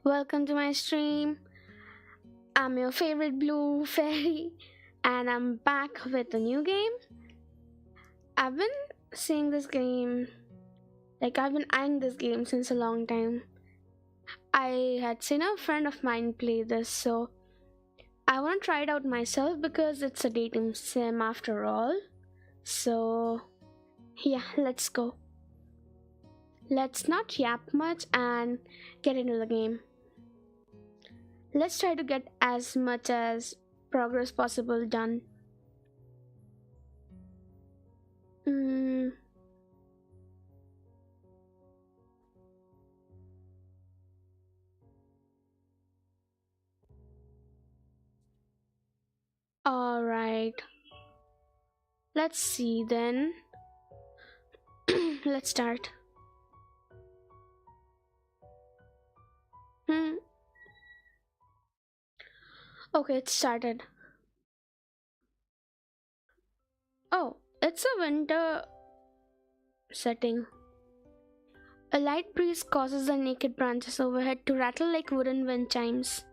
Welcome to my stream. I'm your favorite blue fairy, and I'm back with a new game. I've been seeing this game, I've been eyeing this game since a long time. I had seen a friend of mine play this, so I want to try it out myself because it's a dating sim after all. So, yeah, let's go. Let's not yap much and get into the game. Let's try to get as much as progress possible done. Mm. All right. Let's see then. Let's start. Hmm. Okay, it started. Oh, it's a winter setting. A light breeze causes the naked branches overhead to rattle like wooden wind chimes.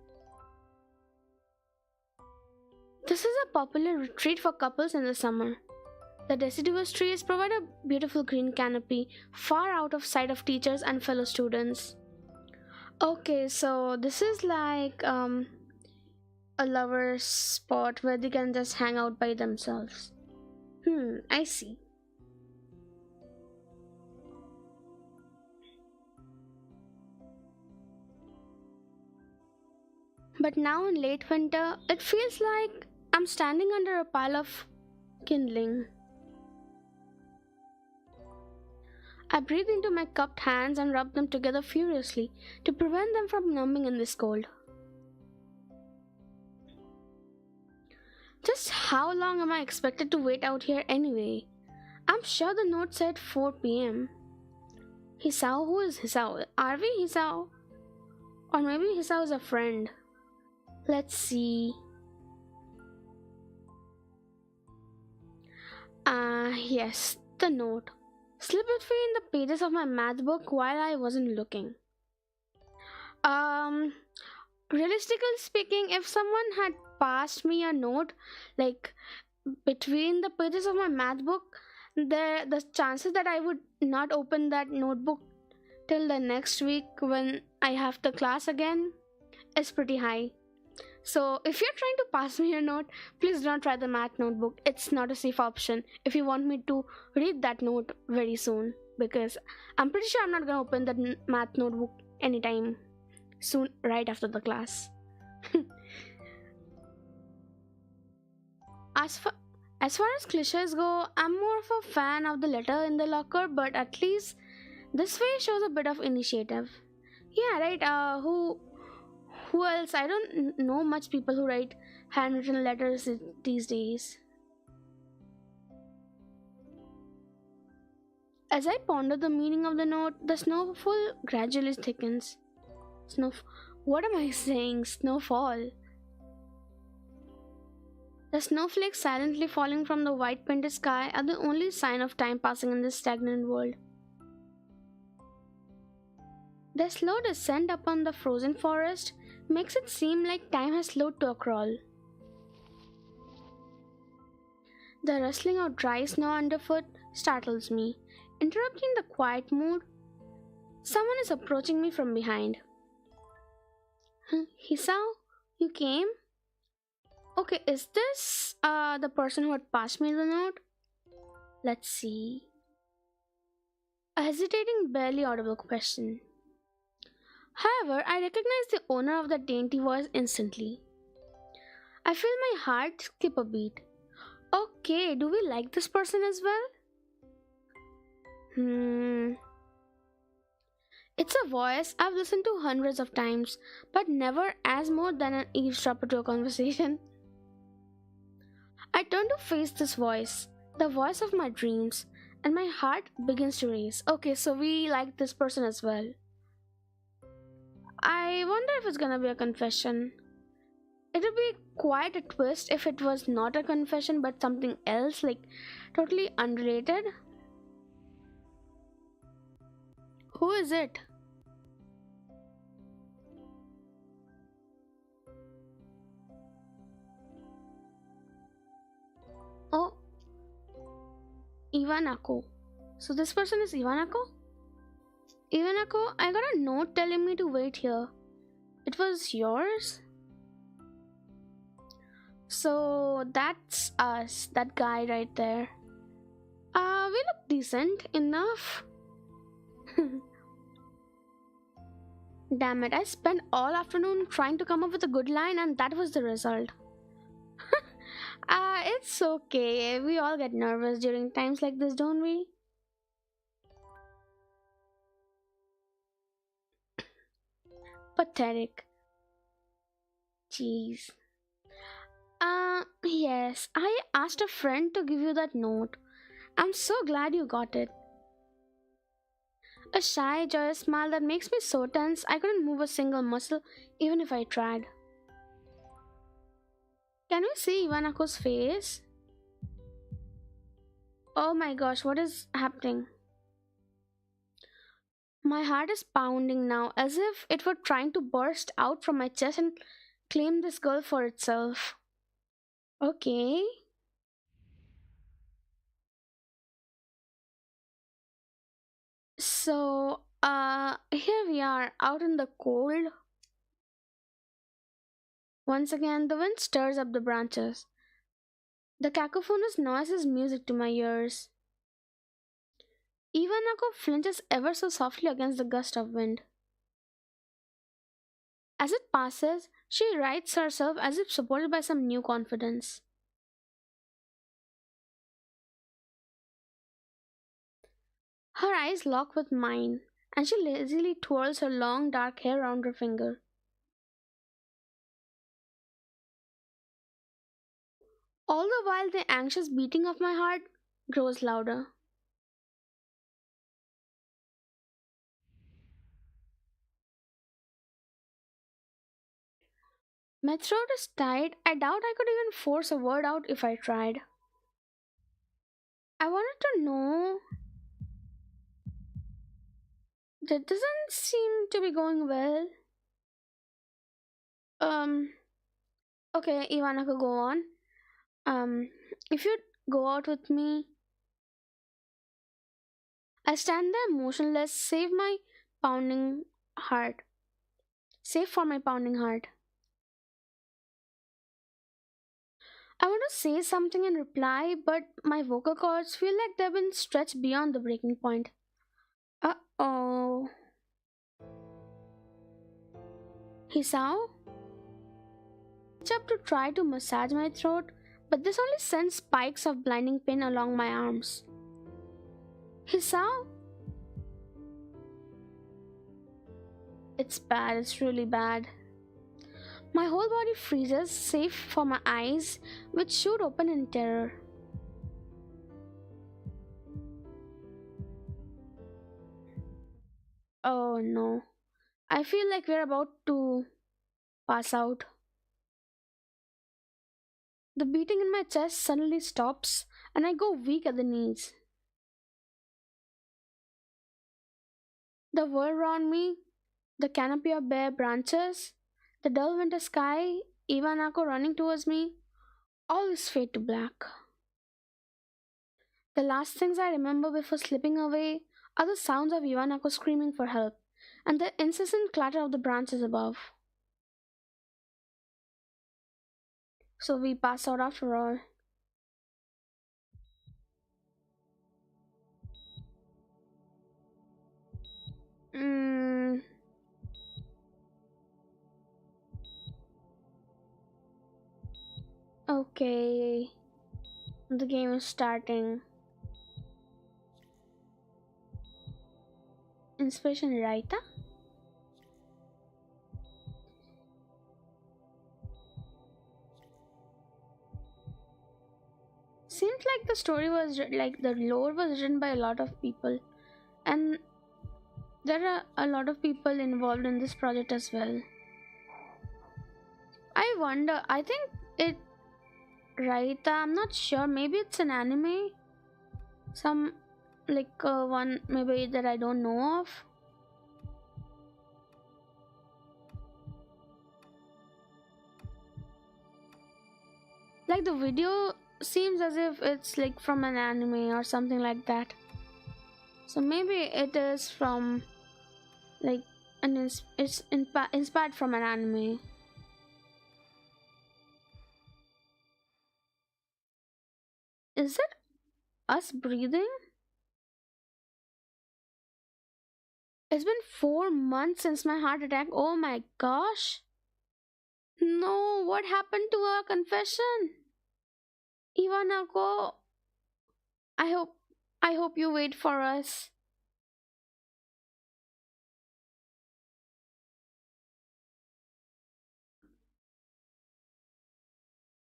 This is a popular retreat for couples in the summer. The deciduous trees provide a beautiful green canopy far out of sight of teachers and fellow students. Okay, so this is like a lover's spot where they can just hang out by themselves. I see. But now in late winter, it feels like I'm standing under a pile of kindling. I breathe into my cupped hands and rub them together furiously to prevent them from numbing in this cold. Just how long am I expected to wait out here anyway? I'm sure the note said 4 p.m. Hisao? Who is Hisao? Are we Hisao? Or maybe Hisao is a friend. Let's see. Yes, the note. Slipped between the pages of my math book while I wasn't looking. Um, Realistically speaking, if someone had passed me a note, like between the pages of my math book, the chances that I would not open that notebook till the next week when I have the class again is pretty high. So if you're trying to pass me a note, please don't try the math notebook. It's not a safe option if you want me to read that note very soon, because I'm pretty sure I'm not gonna open that math notebook anytime soon, right after the class. as far as far as cliches go, I'm more of a fan of the letter in the locker, but at least this way shows a bit of initiative. Yeah, right. Who else? I don't know much people who write handwritten letters these days. As I ponder the meaning of the note, the snowfall gradually thickens. Snow. What am I saying? Snowfall. The snowflakes silently falling from the white painted sky are the only sign of time passing in this stagnant world. The slow descent upon the frozen forest makes it seem like time has slowed to a crawl. The rustling of dry snow underfoot startles me, interrupting the quiet mood. Someone is approaching me from behind. Hisao, you came? Okay, is this the person who had passed me the note? Let's see. A hesitating, barely audible question. However, I recognize the owner of the dainty voice instantly. I feel my heart skip a beat. Okay, do we like this person as well? It's a voice I've listened to hundreds of times, but never as more than an eavesdropper to a conversation. I turn to face this voice, the voice of my dreams, and my heart begins to race. Okay, so we like this person as well. I wonder if it's gonna be a confession. It would be quite a twist if it was not a confession but something else, like totally unrelated. Who is it? Oh, Ivanako. So this person is Ivanako? Ivanako, I got a note telling me to wait here. It was yours? So that's us, that guy right there. We look decent enough. Damn it, I spent all afternoon trying to come up with a good line and that was the result. It's okay. We all get nervous during times like this, don't we? Pathetic. Jeez. Yes, I asked a friend to give you that note. I'm so glad you got it. A shy, joyous smile that makes me so tense I couldn't move a single muscle even if I tried. Can we see Ivanako's face? Oh my gosh, what is happening? My heart is pounding now as if it were trying to burst out from my chest and claim this girl for itself. Okay. So, here we are out in the cold. Once again, the wind stirs up the branches. The cacophonous noise is music to my ears. Ivanako flinches ever so softly against the gust of wind. As it passes, she rights herself as if supported by some new confidence. Her eyes lock with mine, and she lazily twirls her long dark hair round her finger. All the while, the anxious beating of my heart grows louder. My throat is tight. I doubt I could even force a word out if I tried. I wanted to know. That doesn't seem to be going well. Um, okay, Ivana could go on. If you'd go out with me, I stand there motionless, pounding heart. Save for my pounding heart. I want to say something in reply, but my vocal cords feel like they've been stretched beyond the breaking point. Uh oh. Hisao? Reach up to try to massage my throat, but this only sends spikes of blinding pain along my arms. Hisao? It's bad, it's really bad. My whole body freezes, save for my eyes, which shoot open in terror. Oh no. I feel like we're about to pass out. The beating in my chest suddenly stops, and I go weak at the knees. The world around me, the canopy of bare branches, the dull winter sky, Ivanako running towards me, all is fade to black. The last things I remember before slipping away are the sounds of Ivanako screaming for help and the incessant clatter of the branches above. So we pass out after all. Mm, okay. The game is starting. Inspiration Raita? Seems like the story was like the lore was written by a lot of people, and there are a lot of people involved in this project as well. I wonder, I think it Raita, I'm not sure, maybe it's an anime, some like one maybe that I don't know of. Like the video seems as if it's like from an anime or something like that. So maybe it is from like inspired from an anime. Is it us breathing? It's been 4 months since my heart attack. Oh my gosh. No, what happened to our confession? Ivanako, I hope I hope you wait for us.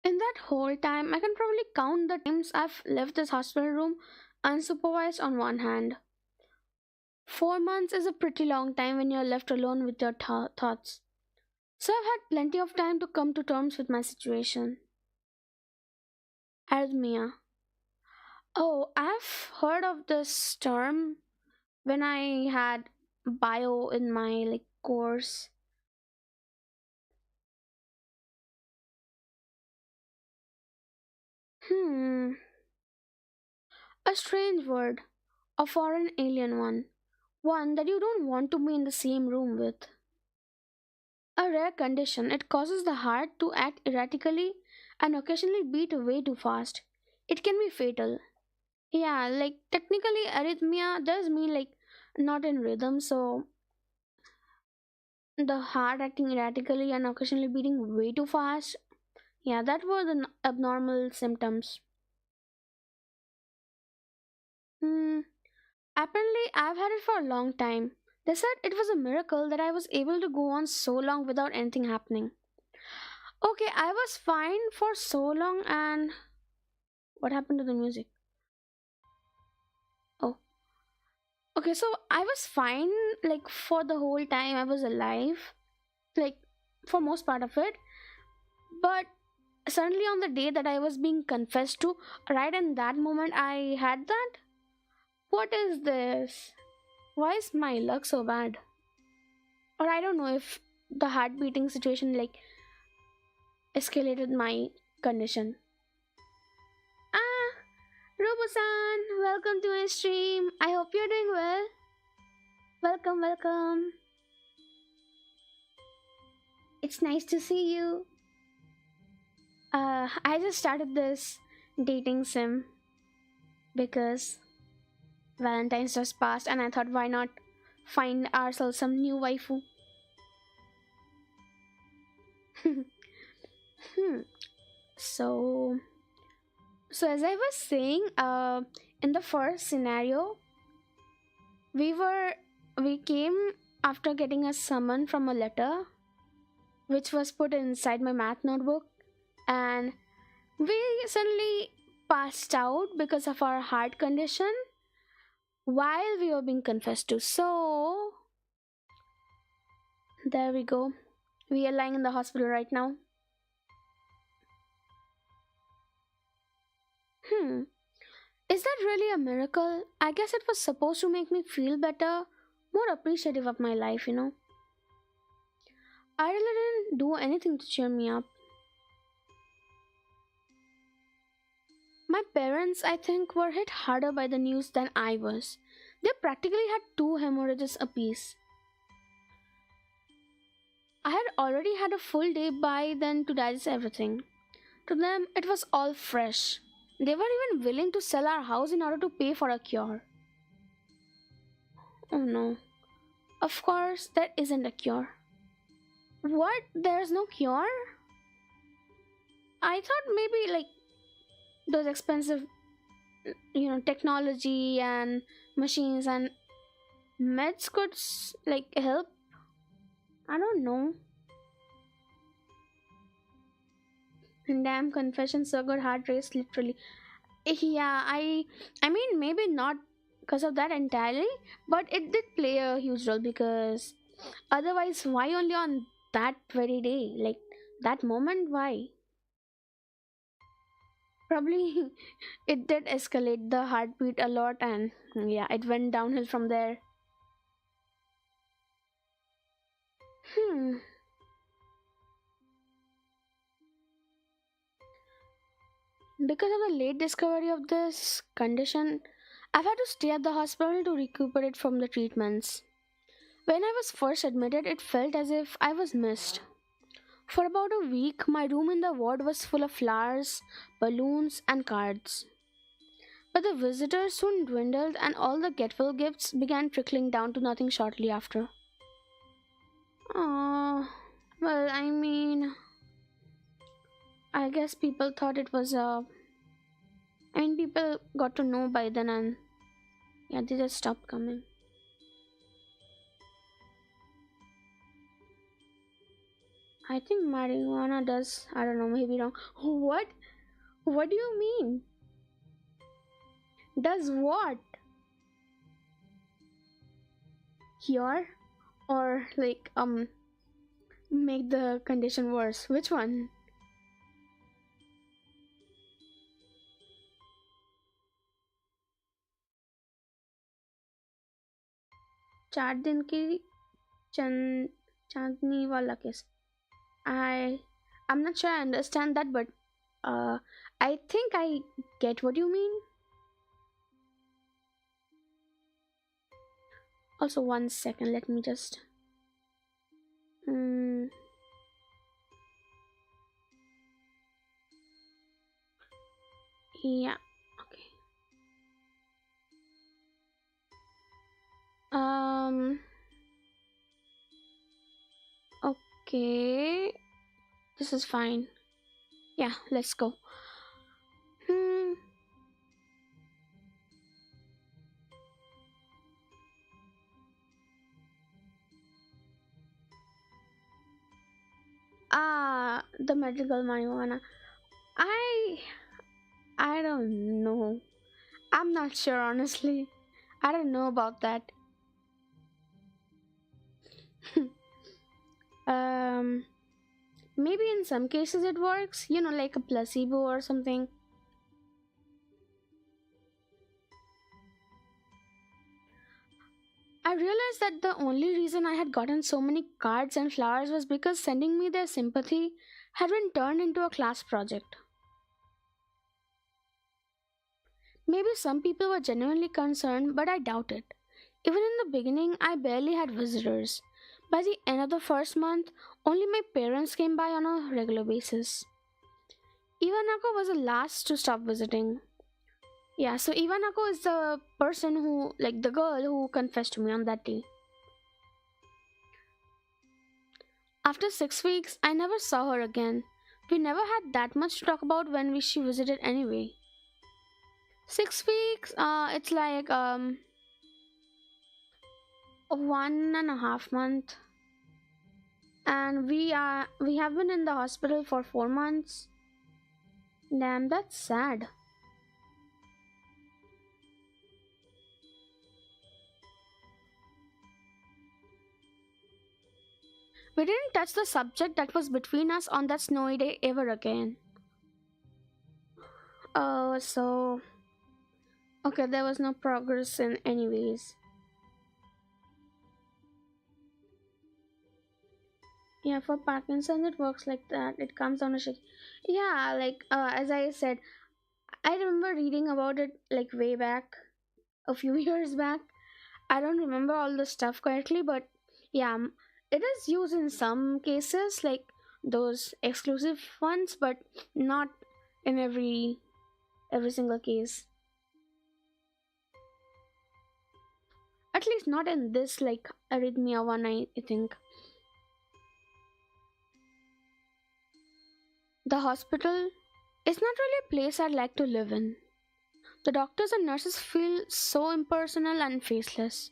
In that whole time, I can probably count the times I've left this hospital room unsupervised on one hand. 4 months is a pretty long time when you're left alone with your thoughts. So I've had plenty of time to come to terms with my situation. Arrhythmia. Oh, I've heard of this term when I had bio in my course. Hmm, a strange word, a foreign alien one that you don't want to be in the same room with. A rare condition, it causes the heart to act erratically and occasionally beat way too fast. It can be fatal. Yeah, technically arrhythmia does mean not in rhythm, so the heart acting erratically and occasionally beating way too fast. Yeah, that were the abnormal symptoms. Hmm. Apparently, I've had it for a long time. They said it was a miracle that I was able to go on so long without anything happening. Okay, I was fine for so long, and what happened to the music? Oh, okay, so I was fine for the whole time I was alive, like for most part of it. But suddenly, on the day that I was being confessed to, right in that moment, I had that. What is this? Why is my luck so bad? Or I don't know if the heart beating situation escalated my condition. Ah, Robo-san, welcome to my stream. I hope you're doing well. Welcome, welcome. It's nice to see you. I just started this dating sim because Valentine's just passed, and I thought, why not find ourselves some new waifu? Hmm. So, as I was saying, in the first scenario, we were we came after getting a summon from a letter, which was put inside my math notebook, and we suddenly passed out because of our heart condition while we were being confessed to. So there we go. We are lying in the hospital right now. Hmm. Is that really a miracle? I guess it was supposed to make me feel better, more appreciative of my life. I really didn't do anything to cheer me up. My parents, I think, were hit harder by the news than I was. They practically had two hemorrhages apiece. I had already had a full day by then to digest everything. To them, it was all fresh. They were even willing to sell our house in order to pay for a cure. Oh no. Of course, there isn't a cure. What? There's no cure? I thought maybe those expensive, technology and machines and meds could help. I don't know. And damn, confession so good, heart race literally. Yeah, I mean maybe not because of that entirely, but it did play a huge role because otherwise, why only on that very day? That moment, why? Probably it did escalate the heartbeat a lot, and yeah, it went downhill from there. Hmm. Because of the late discovery of this condition, I've had to stay at the hospital to recuperate from the treatments. When I was first admitted, it felt as if I was missed. For about a week, my room in the ward was full of flowers, balloons, and cards. But the visitors soon dwindled, and all the get well gifts began trickling down to nothing shortly after. Oh, well, I guess people thought it was a. People got to know by then, and yeah, they just stopped coming. I think marijuana does. I don't know, maybe wrong. What? What do you mean? Does what? Cure? Or like, make the condition worse? Which one? चार दिन की चांदनी वाला case. I I'm not sure I understand that, but I think I get what you mean. Also, 1 second, let me just. Hmm. Yeah. Okay. Okay. This is fine. Yeah, let's go. Hmm. The medical marijuana. I I don't know. I'm not sure, honestly. I don't know about that. um, Maybe in some cases it works. Like a placebo or something. I realized that the only reason I had gotten so many cards and flowers was because sending me their sympathy had been turned into a class project. Maybe some people were genuinely concerned, but I doubt it. Even in the beginning, I barely had visitors. By the end of the first month, only my parents came by on a regular basis. Ivanako was the last to stop visiting. Yeah, so Ivanako is the person who, like the girl who confessed to me on that day. After 6 weeks, I never saw her again. We never had that much to talk about when she visited anyway. 6 weeks, it's like 1.5 month, and we have been in the hospital for 4 months. Damn, that's sad. We didn't touch the subject that was between us on that snowy day ever again. Oh, so okay, there was no progress in anyways. Yeah, for Parkinson it works like that. It comes down a shake. Yeah, like as I said, I remember reading about it like way back, a few years back. I don't remember all the stuff correctly, but yeah, it is used in some cases, like those exclusive ones, but not in every single case. At least not in this like arrhythmia one. I think the hospital is not really a place I'd like to live in. The doctors and nurses feel so impersonal and faceless.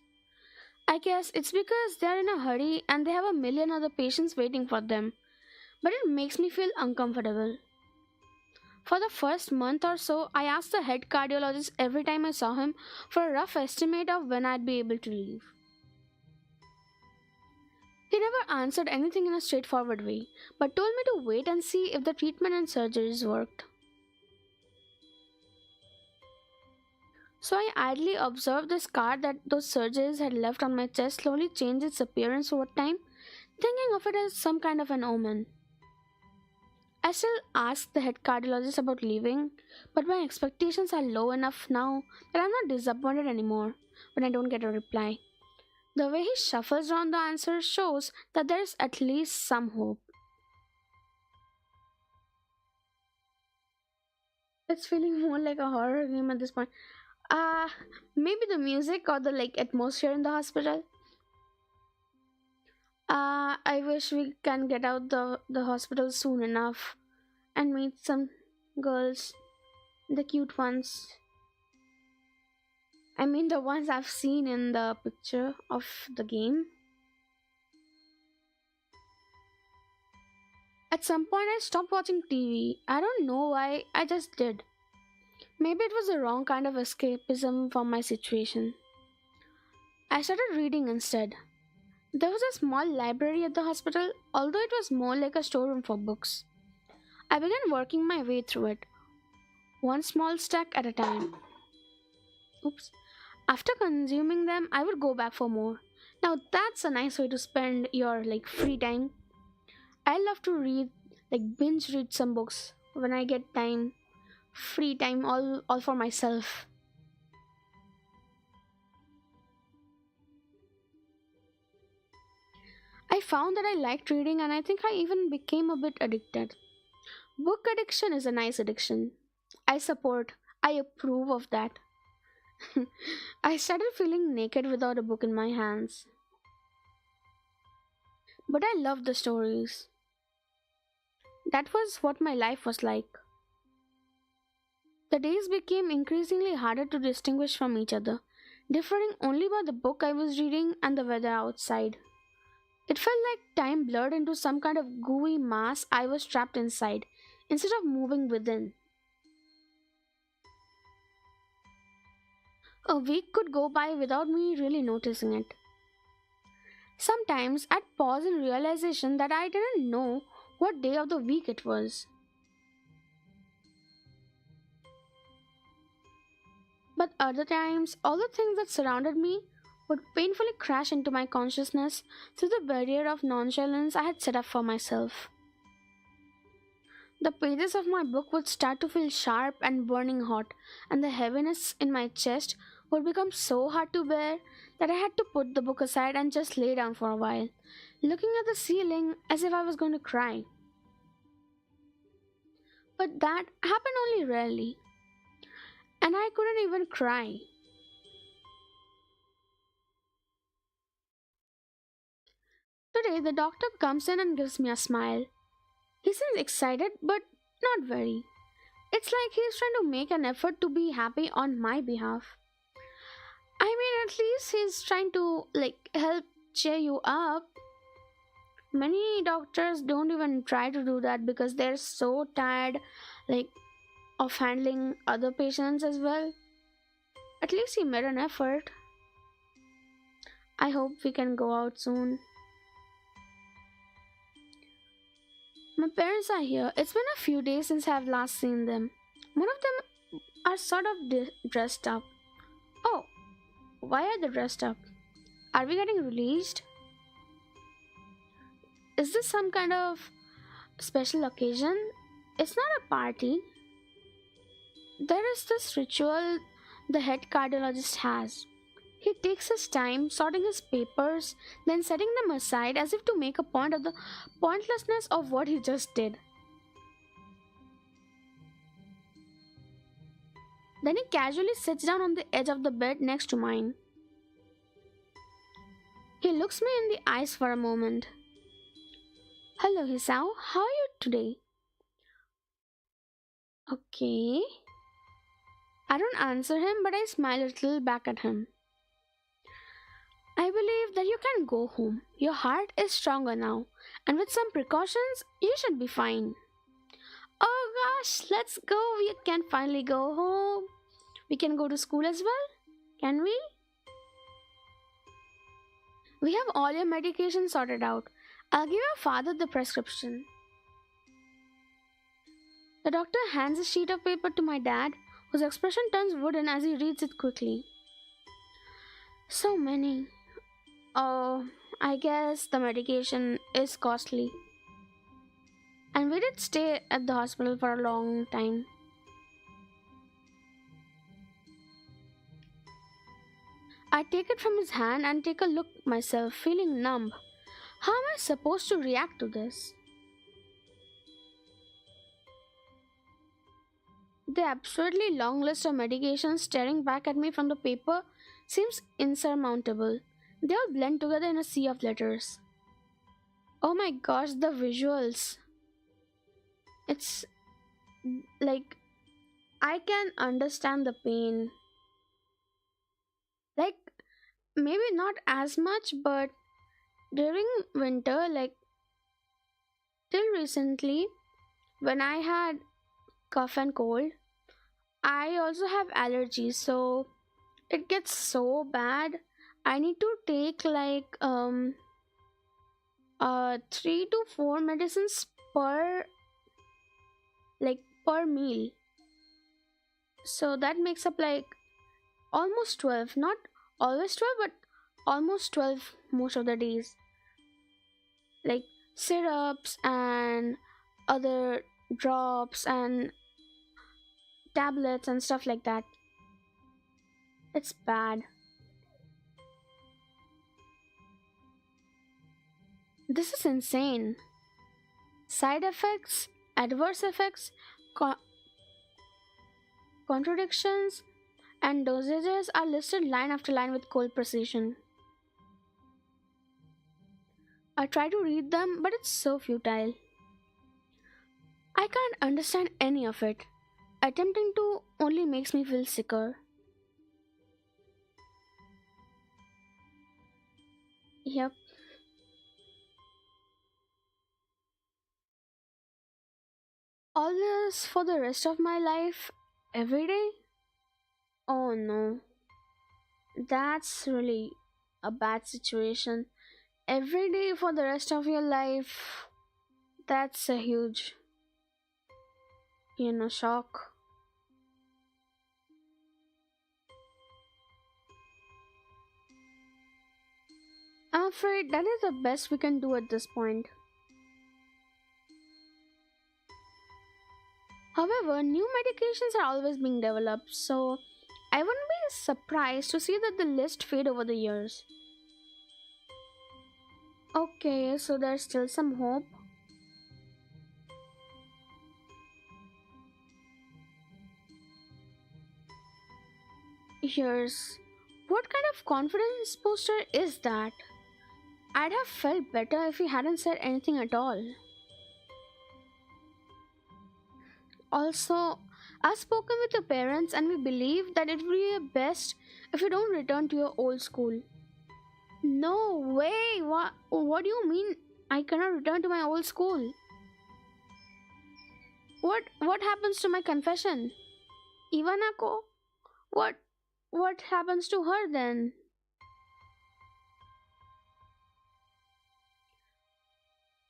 I guess it's because they're in a hurry and they have a million other patients waiting for them, but it makes me feel uncomfortable. For the first month or so, I asked the head cardiologist every time I saw him for a rough estimate of when I'd be able to leave. He never answered anything in a straightforward way, but told me to wait and see if the treatment and surgeries worked. So I idly observed the scar that those surgeries had left on my chest slowly change its appearance over time, thinking of it as some kind of an omen. I still ask the head cardiologist about leaving, but my expectations are low enough now that I'm not disappointed anymore when I don't get a reply. The way he shuffles around the answer shows that there's at least some hope. It's feeling more like a horror game at this point. Uh, Maybe the music or the atmosphere in the hospital. I wish we can get out the hospital soon enough and meet some girls, the cute ones. I mean the ones I've seen in the picture of the game. At some point I stopped watching TV. I don't know why, I just did. Maybe it was the wrong kind of escapism from my situation. I started reading instead. There was a small library at the hospital, although it was more like a storeroom for books. I began working my way through it, one small stack at a time. Oops. After consuming them, I would go back for more. Now that's a nice way to spend your free time. I love to read, binge read some books when I get time, free time, all for myself. I found that I liked reading and I think I even became a bit addicted. Book addiction is a nice addiction. I approve of that. I started feeling naked without a book in my hands. But I loved the stories. That was what my life was like. The days became increasingly harder to distinguish from each other, differing only by the book I was reading and the weather outside. It felt like time blurred into some kind of gooey mass I was trapped inside, instead of moving within. A week could go by without me really noticing it. Sometimes I'd pause in realization that I didn't know what day of the week it was. But other times, all the things that surrounded me would painfully crash into my consciousness through the barrier of nonchalance I had set up for myself. The pages of my book would start to feel sharp and burning hot, and the heaviness in my chest would become so hard to bear that I had to put the book aside and just lay down for a while, looking at the ceiling as if I was going to cry. But that happened only rarely, and I couldn't even cry. Today, the doctor comes in and gives me a smile. He seems excited, but not very. It's like he's trying to make an effort to be happy on my behalf. I mean, at least he's trying to help cheer you up. Many doctors don't even try to do that because they're so tired like of handling other patients as well. At least he made an effort. I hope we can go out soon. My parents are here. It's been a few days since I've last seen them. One of them are sort of dressed up. Oh, why are they dressed up? Are we getting released? Is this some kind of special occasion? It's not a party. There is this ritual the head cardiologist has. He takes his time sorting his papers, then setting them aside as if to make a point of the pointlessness of what he just did. Then he casually sits down on the edge of the bed next to mine. He looks me in the eyes for a moment. Hello, Hisao. How are you today? Okay. I don't answer him, but I smile a little back at him. I believe that you can go home. Your heart is stronger now, and with some precautions, you should be fine. Oh gosh, let's go. We can finally go home. We can go to school as well, can we? We have all your medication sorted out. I'll give your father the prescription. The doctor hands a sheet of paper to my dad, whose expression turns wooden as he reads it quickly. So many. Oh, I guess the medication is costly. And we did stay at the hospital for a long time. I take it from his hand and take a look myself, feeling numb. How am I supposed to react to this? The absurdly long list of medications staring back at me from the paper seems insurmountable. They all blend together in a sea of letters. Oh my gosh, the visuals. It's like I can understand the pain. Like maybe not as much, but during winter, like till recently, when I had cough and cold, I also have allergies, so it gets so bad. I need to take like 3 to 4 medicines per per meal. So that makes up like almost 12, not always 12, but almost 12 most of the days. Like syrups and other drops and tablets and stuff like that. It's bad. This is insane. Side effects, adverse effects, co- contradictions, and dosages are listed line after line with cold precision. I try to read them, but it's so futile. I can't understand any of it. Attempting to only makes me feel sicker. Yep. All this for the rest of my life? Every day? Oh no. That's really a bad situation. Every day for the rest of your life? That's a huge, shock. I'm afraid that is the best we can do at this point. However, new medications are always being developed, so I wouldn't be surprised to see that the list fade over the years. Okay, so there's still some hope. Here's what kind of confidence booster is that? I'd have felt better if he hadn't said anything at all. Also, I've spoken with your parents and we believe that it would be best if you don't return to your old school. No way! What do you mean I cannot return to my old school? What happens to my confession? Ivanako? What what happens to her then?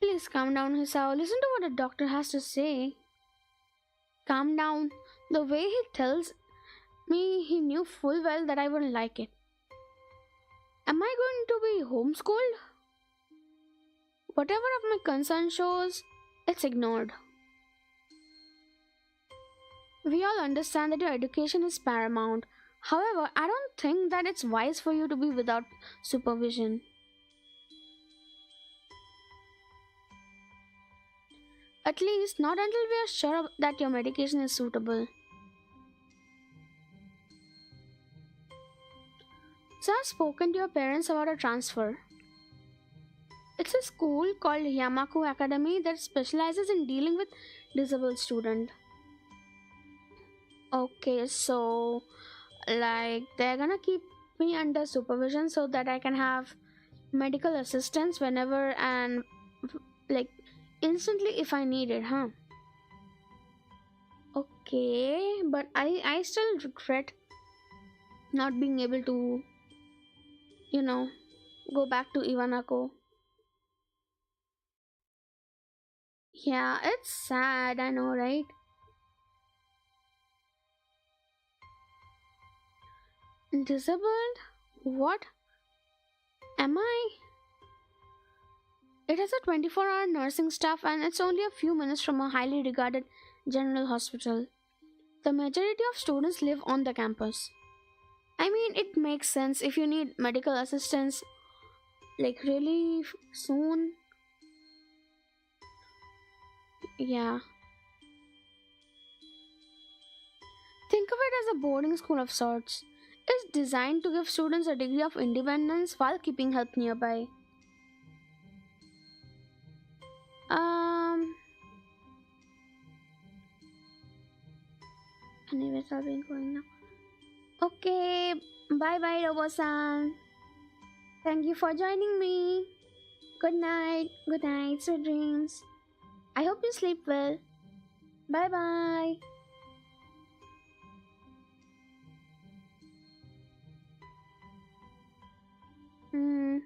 Please calm down, Hisao. Listen to what the doctor has to say. Calm down. The way he tells me he knew full well that I wouldn't like it. Am I going to be homeschooled? Whatever of my concern shows, it's ignored. We all understand that your education is paramount. However, I don't think that it's wise for you to be without supervision. At least, not until we are sure that your medication is suitable. So, I've spoken to your parents about a transfer. It's a school called Yamaku Academy that specializes in dealing with disabled students. Okay, so like they're gonna keep me under supervision so that I can have medical assistance whenever and like instantly if I need it, huh? Okay, but I still regret not being able to, you know, go back to Ivanako. Yeah, it's sad, I know, right? Disabled? What am I? It has a 24-hour nursing staff and it's only a few minutes from a highly regarded general hospital. The majority of students live on the campus. I mean, it makes sense if you need medical assistance like really soon. Yeah. Think of it as a boarding school of sorts. It's designed to give students a degree of independence while keeping help nearby. Um. Anyways, I'll be going now. Okay. Bye bye, Robo-san. Thank you for joining me. Good night. Good night. Sweet dreams. I hope you sleep well. Bye bye. Hmm.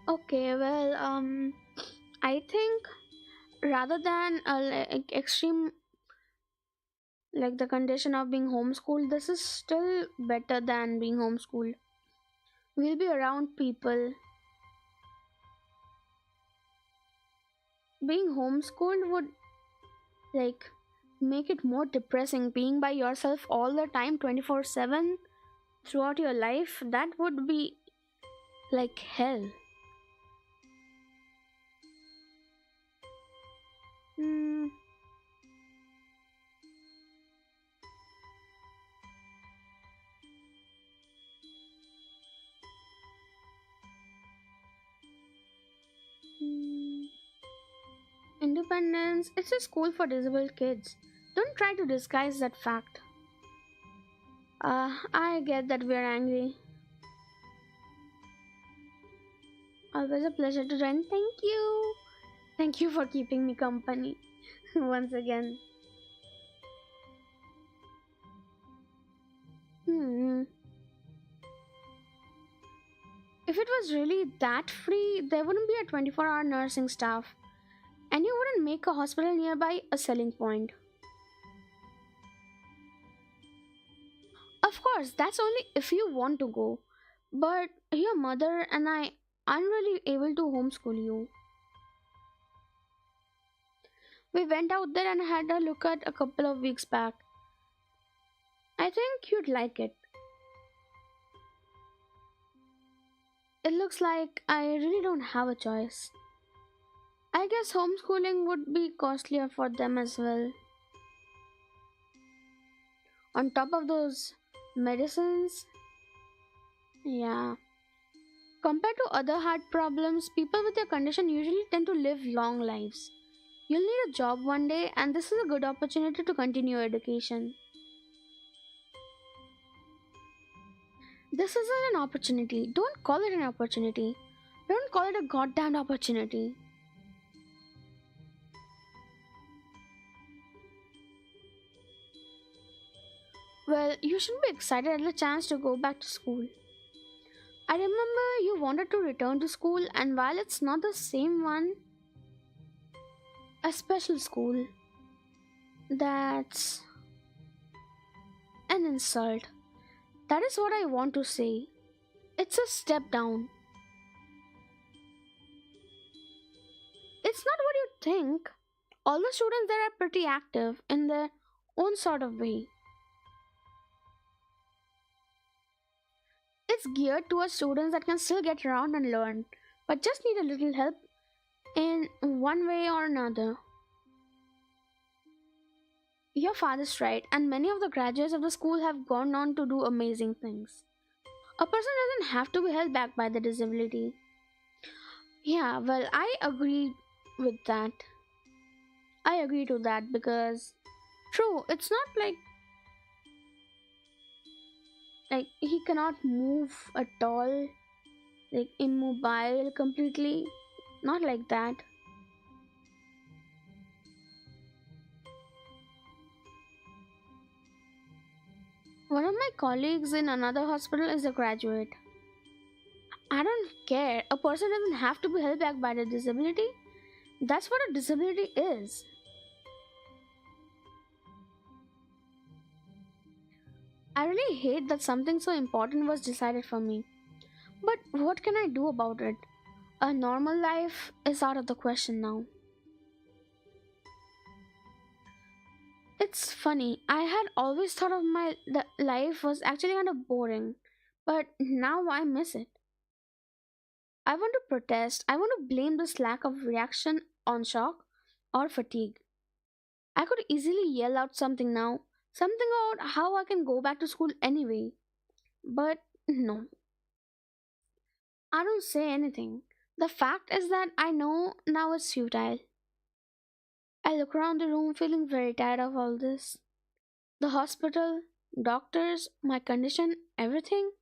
Okay, well, I think rather than like extreme, like the condition of being homeschooled, this is still better than being homeschooled. We'll be around people. Being homeschooled would like make it more depressing. Being by yourself all the time, 24/7 throughout your life, that would be like hell. Hmm. Hmm. Independence, it's a school for disabled kids. Don't try to disguise that fact. I get that we're angry. Always a pleasure to join. Thank you. Thank you for keeping me company once again. Hmm. If it was really that free, there wouldn't be a 24-hour nursing staff, and you wouldn't make a hospital nearby a selling point. Of course, that's only if you want to go. But your mother and I aren't really able to homeschool you. We went out there and had a look at a couple of weeks back. I think you'd like it. It looks like I really don't have a choice. I guess homeschooling would be costlier for them as well. On top of those medicines, yeah. Compared to other heart problems, people with your condition usually tend to live long lives. You'll need a job one day, and this is a good opportunity to continue your education. This isn't an opportunity. Don't call it an opportunity. Don't call it a goddamned opportunity. Well, you should be excited at the chance to go back to school. I remember you wanted to return to school, and while it's not the same one, a special school, that's an insult. That is what I want to say. It's a step down. It's not what you think. All the students there are pretty active in their own sort of way. It's geared towards students that can still get around and learn, but just need a little help in one way or another. Your father's right, and many of the graduates of the school have gone on to do amazing things. A person doesn't have to be held back by the disability. Yeah, well, I agree with that. I agree to that because, true, it's not like he cannot move at all, like immobile completely. Not like that. One of my colleagues in another hospital is a graduate. I don't care. A person doesn't have to be held back by the disability. That's what a disability is. I really hate that something so important was decided for me. But what can I do about it? A normal life is out of the question now. It's funny, I had always thought of my life was actually kind of boring, but now I miss it. I want to protest, I want to blame this lack of reaction on shock or fatigue. I could easily yell out something now, something about how I can go back to school anyway. But no, I don't say anything. The fact is that I know now it's futile. I look around the room feeling very tired of all this. The hospital, doctors, my condition, everything.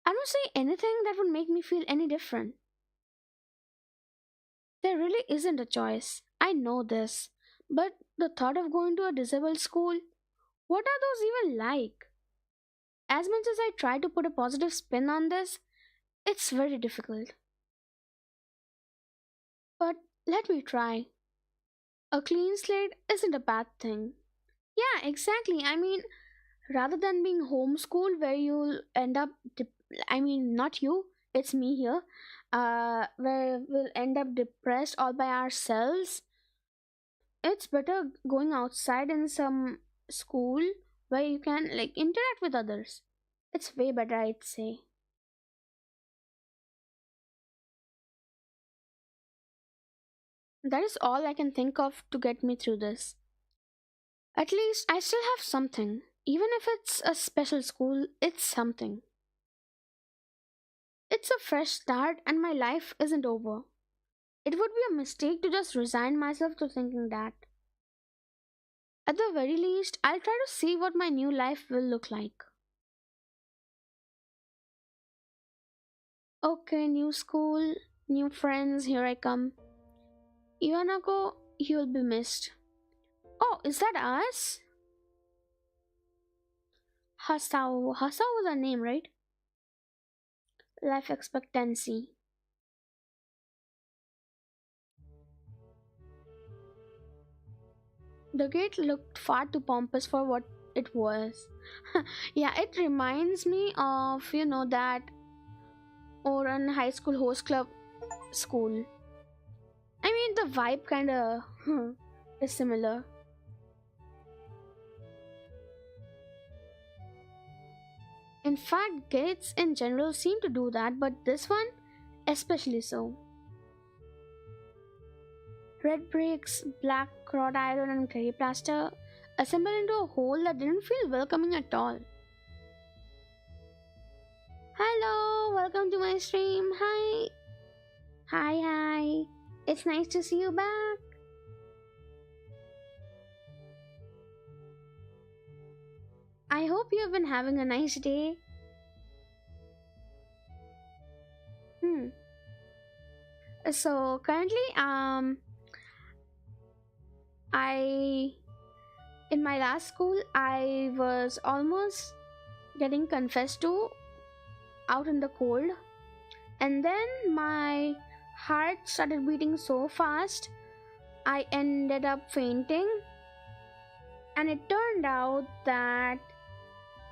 I don't say anything that would make me feel any different. There really isn't a choice. I know this. But the thought of going to a disabled school, what are those even like? As much as I try to put a positive spin on this, it's very difficult. But let me try. A clean slate isn't a bad thing. Yeah, exactly. I mean, rather than being homeschooled where you'll end up, I mean, not you, it's me here, where we'll end up depressed all by ourselves, it's better going outside in some school where you can like interact with others. It's way better, I'd say. That is all I can think of to get me through this. At least I still have something. Even if it's a special school, it's something. It's a fresh start and my life isn't over. It would be a mistake to just resign myself to thinking that. At the very least, I'll try to see what my new life will look like. Okay, new school, new friends, here I come. Iwanako, you'll be missed. Oh, is that us? Hisao. Hisao was our name, right? Life expectancy. The gate looked far too pompous for what it was. Yeah, it reminds me of, that Oran High School host club school. I mean, the vibe kinda is similar. In fact, gates in general seem to do that, but this one especially so. Red bricks, black wrought iron, and clay plaster assembled into a whole that didn't feel welcoming at all. Hello, welcome to my stream. Hi. Hi. It's nice to see you back. I hope you have been having a nice day. So currently, I in my last school I was almost getting confessed to out in the cold, and then my heart started beating so fast I ended up fainting, and it turned out that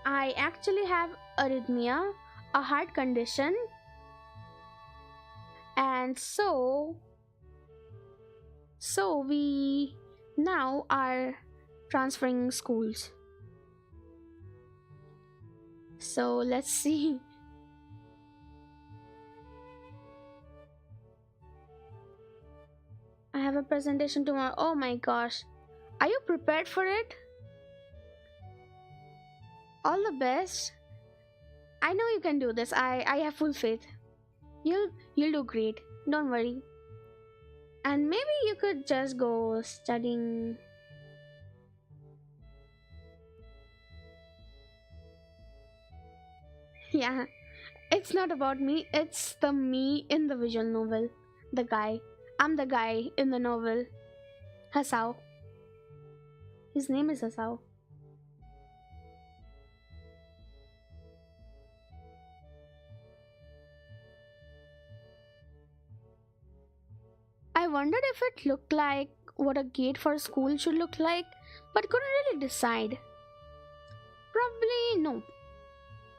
I actually have arrhythmia, a heart condition, and so we now are transferring schools. So let's see. I have a presentation tomorrow. Oh my gosh. Are you prepared for it? All the best. I know you can do this. I have full faith. You'll do great. Don't worry. And maybe you could just go studying. Yeah, it's not about me, it's the me in the visual novel. The guy. I'm the guy in the novel. Hisao. His name is Hisao. I wondered if it looked like what a gate for a school should look like, but couldn't really decide. Probably no.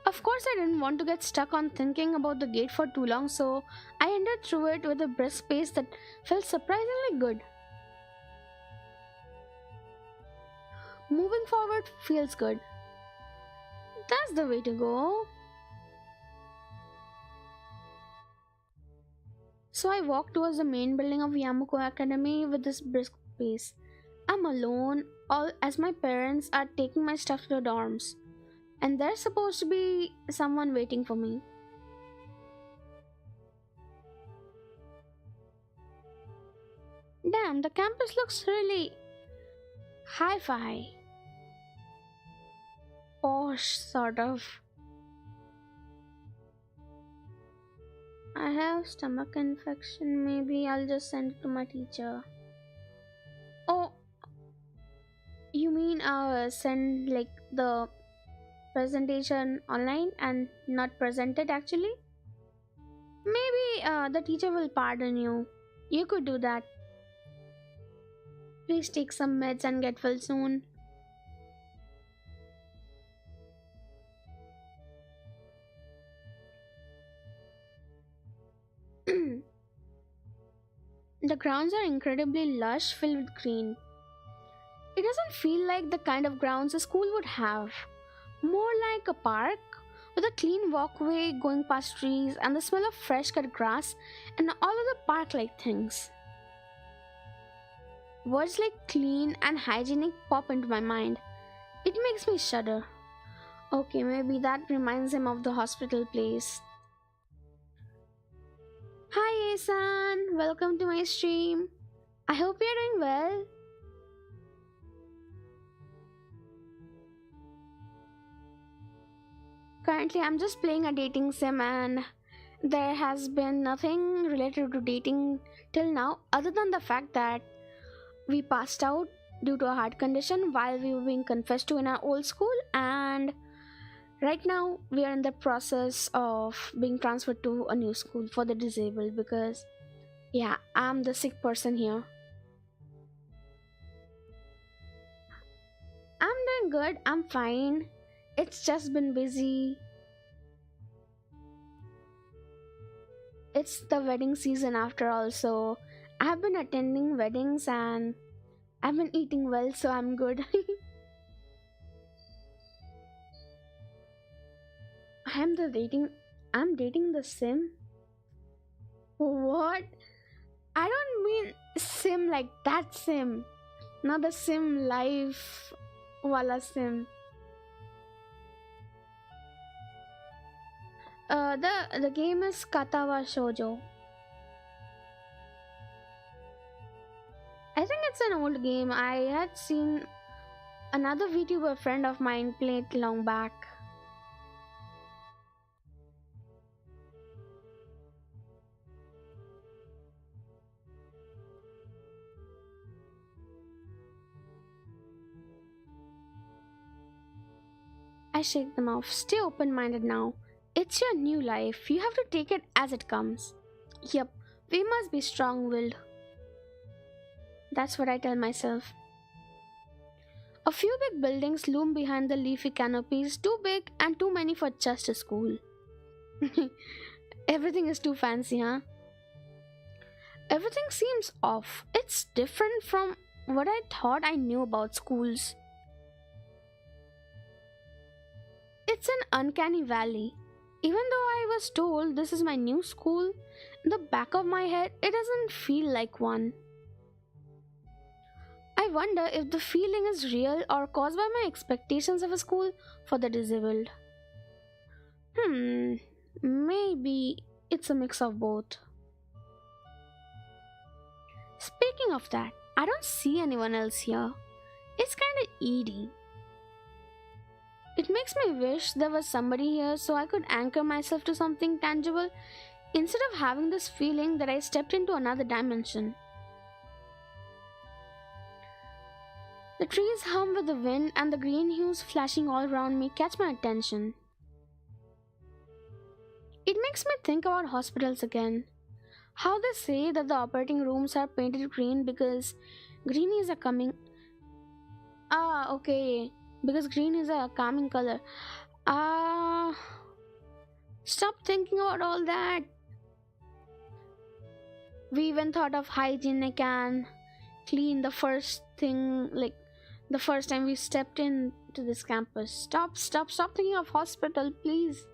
A Of course, I didn't want to get stuck on thinking about the gate for too long, so I entered through it with a brisk pace that felt surprisingly good. Moving forward feels good. That's the way to go. So I walked towards the main building of Yamaku Academy with this brisk pace. I'm alone, all as my parents are taking my stuff to the dorms, and there's supposed to be someone waiting for me. Damn, the campus looks really hi-fi. Posh, sort of. I have stomach infection. Maybe I'll just send it to my teacher. Oh, you mean send like the presentation online and not present it actually? Maybe the teacher will pardon you. You could do that. Please take some meds and get well soon. The grounds are incredibly lush, filled with green. It doesn't feel like the kind of grounds a school would have. More like a park with a clean walkway going past trees and the smell of fresh cut grass and all other park like things. Words like clean and hygienic pop into my mind. It makes me shudder. Okay, maybe that reminds him of the hospital place. Hi Asan, welcome to my stream. I hope you're doing well. Currently, I'm just playing a dating sim and there has been nothing related to dating till now other than the fact that we passed out due to a heart condition while we were being confessed to in our old school, and right now we are in the process of being transferred to a new school for the disabled because yeah, I'm the sick person here. I'm doing good, I'm fine. It's just been busy. It's the wedding season after all, so I've been attending weddings and I've been eating well, so I'm good. I'm dating the sim. What? I don't mean sim like that sim. Not the sim life wala sim. The game is Katawa Shoujo. I think it's an old game. I had seen another VTuber friend of mine play it long back. I shake them off. Stay open-minded now. It's your new life. You have to take it as it comes. Yep, we must be strong-willed. That's what I tell myself. A few big buildings loom behind the leafy canopies, too big and too many for just a school. Everything is too fancy, huh? Everything seems off. It's different from what I thought I knew about schools. It's an uncanny valley. Even though I was told this is my new school, in the back of my head, it doesn't feel like one. I wonder if the feeling is real or caused by my expectations of a school for the disabled. Maybe it's a mix of both. Speaking of that, I don't see anyone else here. It's kinda eerie. It makes me wish there was somebody here so I could anchor myself to something tangible instead of having this feeling that I stepped into another dimension. The trees hum with the wind and the green hues flashing all around me catch my attention. It makes me think about hospitals again. How they say that the operating rooms are painted green because greenies are coming. Okay. Because green is a calming color. Stop thinking about all that. We even thought of hygienic and clean the first thing, like the first time we stepped into this campus. Stop thinking of hospital, please.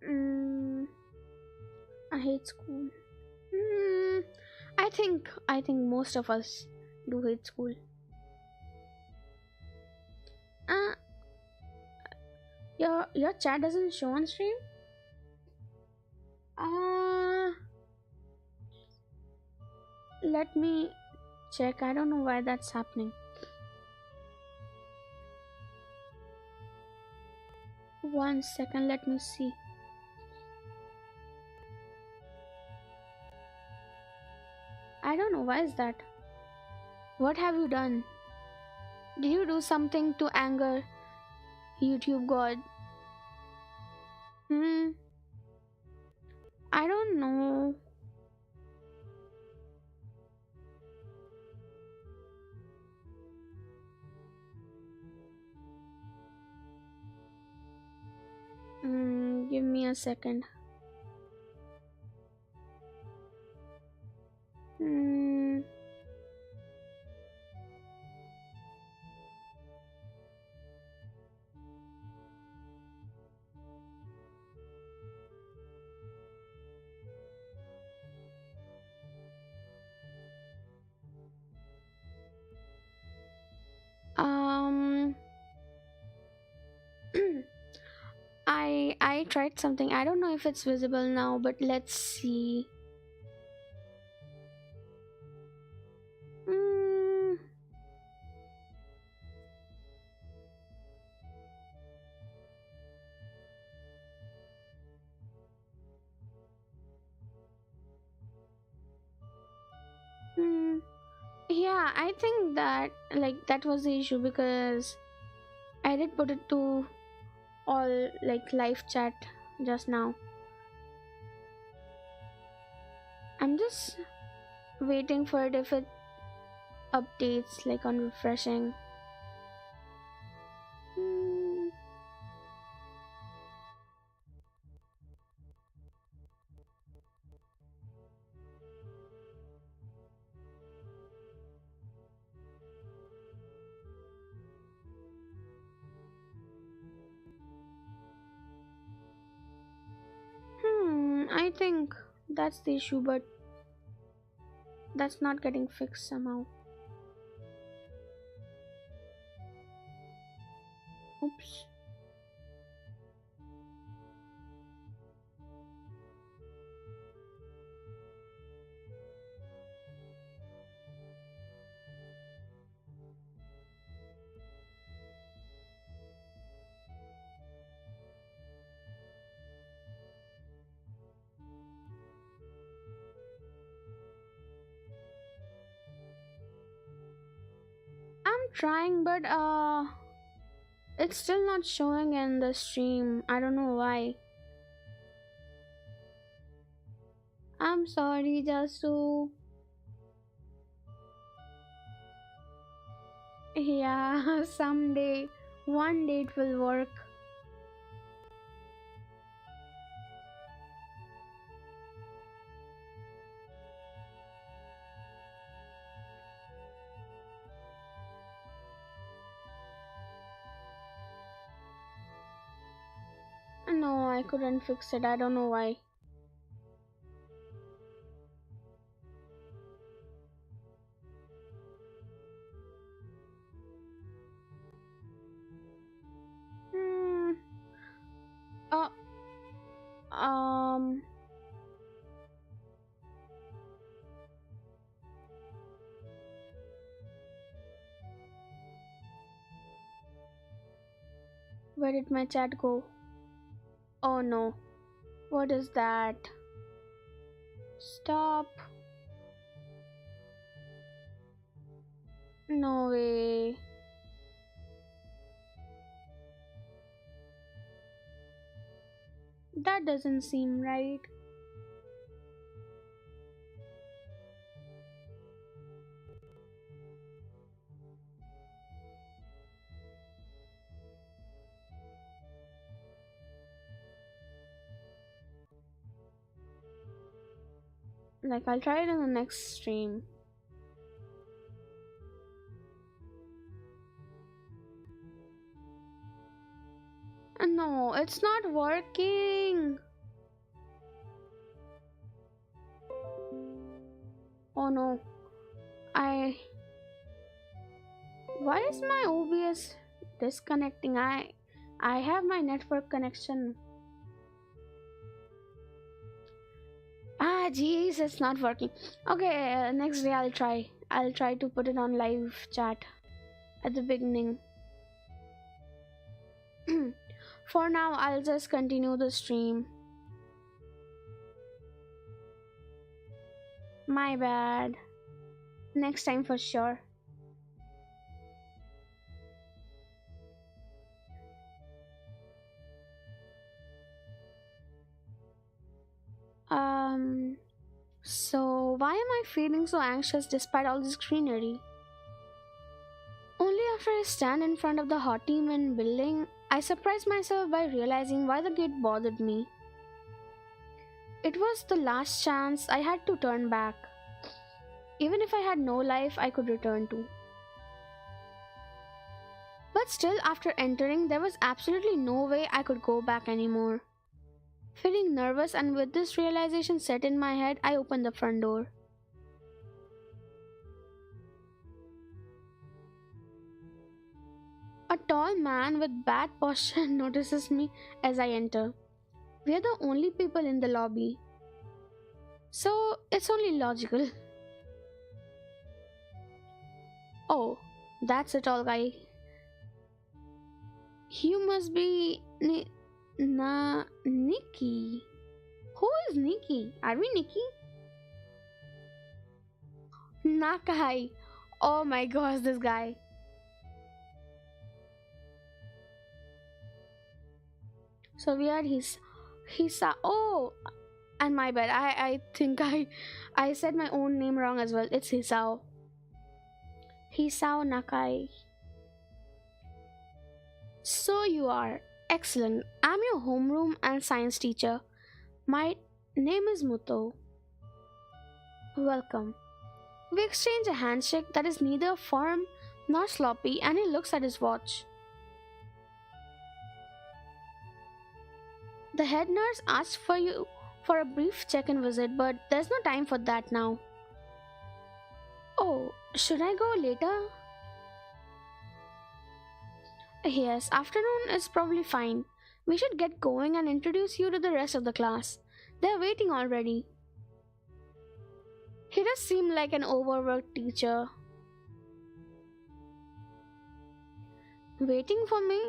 Mm, I hate school. Mm, I think most of us do hate school. Uh, your chat doesn't show on stream. Uh, Let me check. I don't know why that's happening. One second, let me see. I don't know why is that. What have you done? Did you do something to anger YouTube God? I don't know. Give me a second. Um, I tried something. I don't know if it's visible now, but let's see. Mm, mm, yeah, I think that that was the issue because I did put it to all like live chat just now. I'm just waiting for it if it updates like on refreshing. Hmm. I think that's the issue, but that's not getting fixed somehow. Oops. I'm trying, but it's still not showing in the stream. I don't know why. I'm sorry, Jasu. Yeah, someday, one day it will work. No, I couldn't fix it. I don't know why. Hmm. Uh, um. Where did my chat go? Oh no. What is that? Stop. No way. That doesn't seem right. Like, I'll try it in the next stream. No, it's not working. Oh no. Why is my OBS disconnecting? I have my network connection. Ah, jeez, it's not working. Okay, next day I'll try. I'll try to put it on live chat at the beginning. For now, I'll just continue the stream. My bad. Next time for sure. So why am I feeling so anxious despite all this greenery? Only after I stand in front of the haughty main building, I surprise myself by realizing why the gate bothered me. It was the last chance I had to turn back. Even if I had no life I could return to. But still, after entering, there was absolutely no way I could go back anymore. Feeling nervous and with this realization set in my head, I opened the front door. A tall man with bad posture notices me as I enter. We are the only people in the lobby. So, it's only logical. Oh, that's a tall guy. You must be Nikki. Who is Nikki? Are we Nikki? Nakai. Oh my gosh, this guy. So we are Hisao. Oh, and my bad. I think I said my own name wrong as well. It's Hisao. Hisao Nakai. So you are. Excellent. I'm your homeroom and science teacher. My name is Muto. Welcome. We exchange a handshake that is neither firm nor sloppy, and he looks at his watch. The head nurse asked for you for a brief check-in visit, but there's no time for that now. Oh, should I go later? Yes, afternoon is probably fine. We should get going and introduce you to the rest of the class. They're waiting already. He does seem like an overworked teacher. Waiting for me?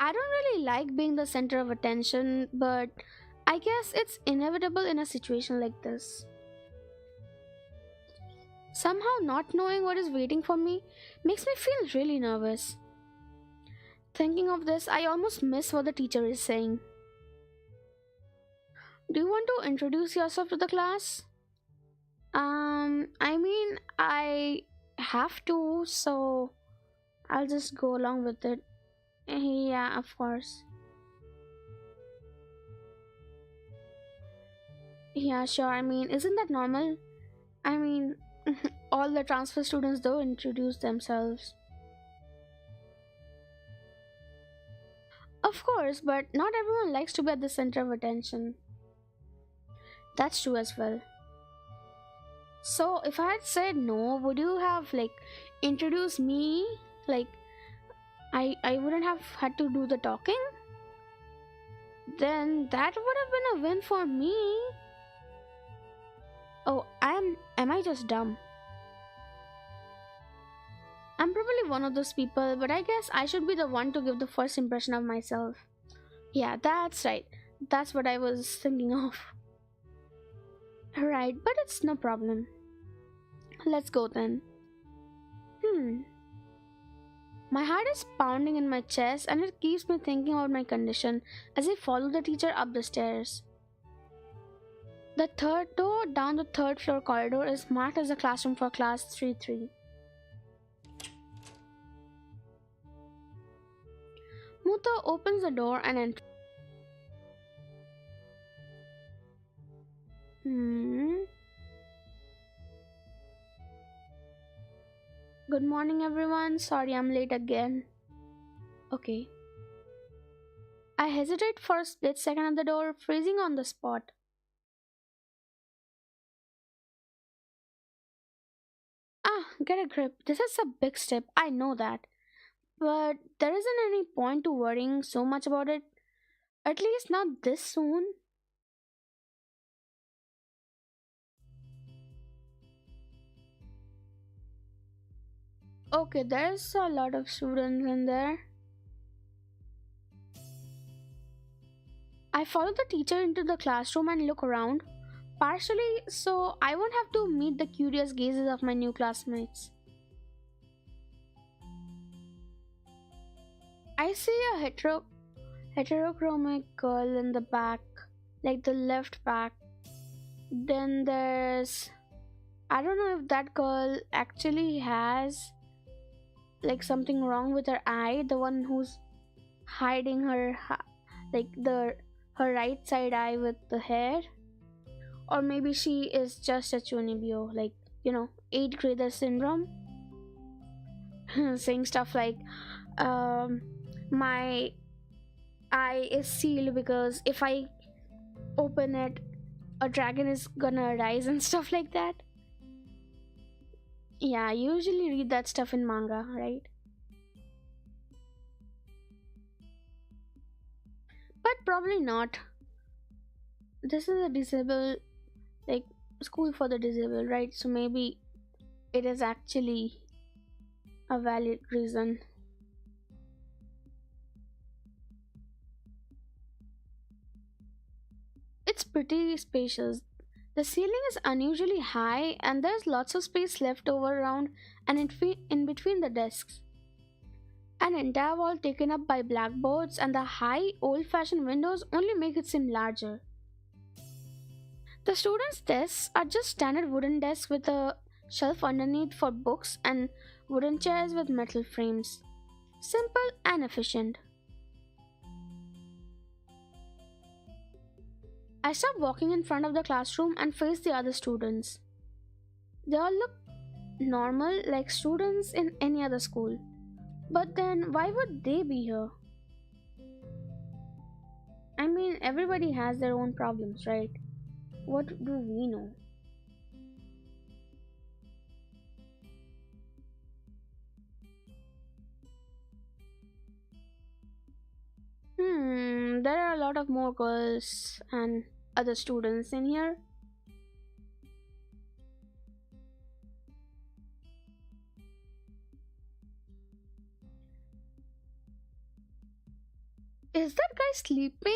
I don't really like being the center of attention, but I guess it's inevitable in a situation like this. Somehow not knowing what is waiting for me makes me feel really nervous. Thinking of this, I almost miss what the teacher is saying. Do you want to introduce yourself to the class? I mean, I have to, so I'll just go along with it. Yeah, of course. Yeah, sure. I mean, isn't that normal? I mean, all the transfer students do introduce themselves. Of course, but not everyone likes to be at the center of attention. That's true as well. So, if I had said no, would you have introduced me? Like, I wouldn't have had to do the talking? Then that would have been a win for me. Oh, am I just dumb? I'm probably one of those people, but I guess I should be the one to give the first impression of myself. Yeah, that's right. That's what I was thinking of. Right, but it's no problem. Let's go then. My heart is pounding in my chest and it keeps me thinking about my condition as I follow the teacher up the stairs. The third door down the third floor corridor is marked as a classroom for class 3-3. Muto opens the door and enters. Good morning, everyone. Sorry I'm late again. Okay. I hesitate for a split second at the door, freezing on the spot. Get a grip. This is a big step, I know that. But there isn't any point to worrying so much about it. At least not this soon. Okay, there's a lot of students in there. I follow the teacher into the classroom and look around, partially so I won't have to meet the curious gazes of my new classmates. I see a heterochromic girl in the back, like the left back. Then there's, I don't know if that girl actually has like something wrong with her eye, the one who's hiding like the her right side eye with the hair, or maybe she is just a chunibyo, like 8th grader syndrome. Saying stuff like um my eye is sealed because if I open it a dragon is gonna rise and stuff like that. Yeah, I usually read that stuff in manga, right? But probably not. This is a disabled, like, school for the disabled, right? So maybe it is actually a valid reason. It's pretty spacious. The ceiling is unusually high, and there's lots of space left over around and in between the desks. An entire wall taken up by blackboards, and the high, old fashioned windows only make it seem larger. The students' desks are just standard wooden desks with a shelf underneath for books and wooden chairs with metal frames. Simple and efficient. I stop walking in front of the classroom and face the other students. They all look normal like students in any other school. But then, why would they be here? I mean, everybody has their own problems, right? What do we know? There are a lot of more girls and other students in here. Is that guy sleeping?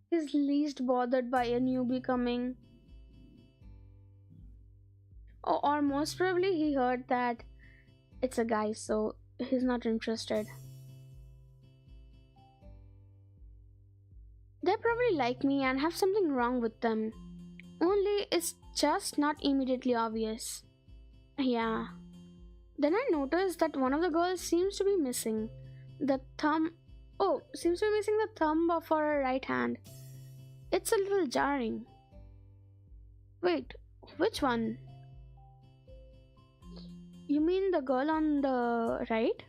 He's least bothered by a newbie coming. Or most probably he heard that it's a guy, so he's not interested. They probably like me and have something wrong with them. Only it's just not immediately obvious. Yeah. Then I noticed that one of the girls seems to be missing the thumb. Oh, seems to be missing the thumb of her right hand. It's a little jarring. Wait, which one? You mean the girl on the right?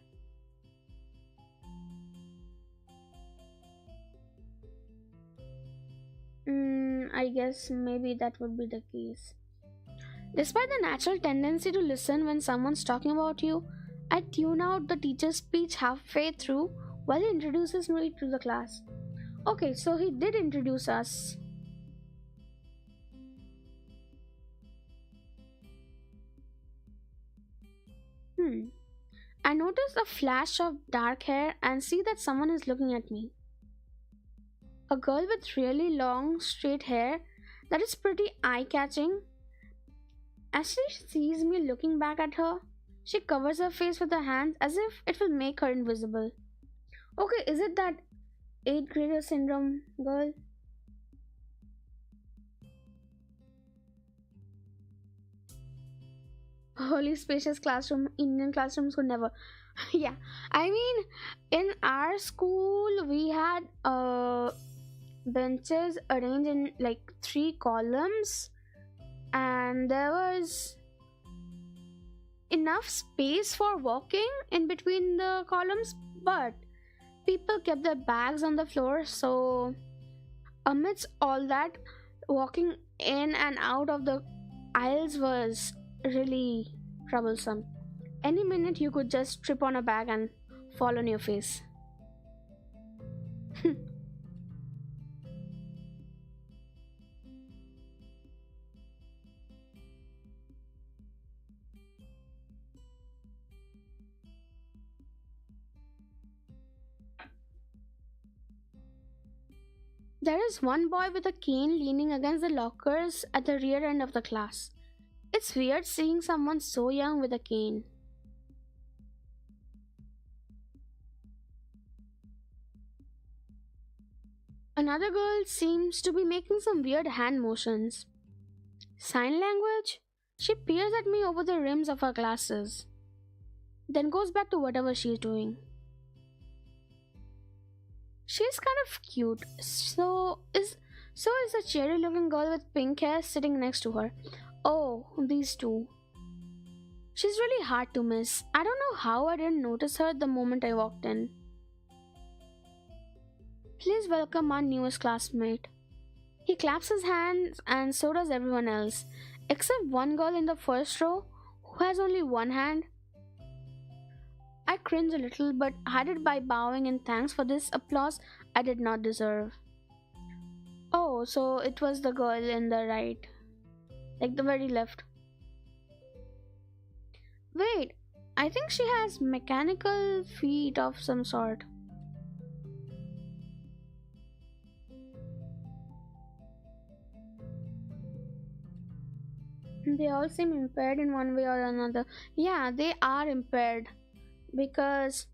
I guess maybe that would be the case. Despite the natural tendency to listen when someone's talking about you, I tune out the teacher's speech halfway through while he introduces me to the class. Okay, so he did introduce us. I notice a flash of dark hair and see that someone is looking at me. A girl with really long, straight hair that is pretty eye catching. As she sees me looking back at her, she covers her face with her hands as if it will make her invisible. Okay, is it that 8th grader syndrome girl? Holy spacious classroom, Indian classrooms could never. Yeah, I mean, in our school we had benches arranged in like three columns, and there was enough space for walking in between the columns, but people kept their bags on the floor, so amidst all that, walking in and out of the aisles was really troublesome. Any minute you could just trip on a bag and fall on your face. There is one boy with a cane leaning against the lockers at the rear end of the class. It's weird seeing someone so young with a cane. Another girl seems to be making some weird hand motions. Sign language? She peers at me over the rims of her glasses, then goes back to whatever she's doing. She's kind of cute. So is a cherry looking girl with pink hair sitting next to her. Oh, these two. She's really hard to miss. I don't know how I didn't notice her the moment I walked in. Please welcome our newest classmate. He claps his hands and so does everyone else, except one girl in the first row who has only one hand. I cringe a little but hide it by bowing in thanks for this applause I did not deserve. Oh, so it was the girl in the right, like the very left. Wait, I think she has mechanical feet of some sort. They all seem impaired in one way or another. Yeah, they are impaired because,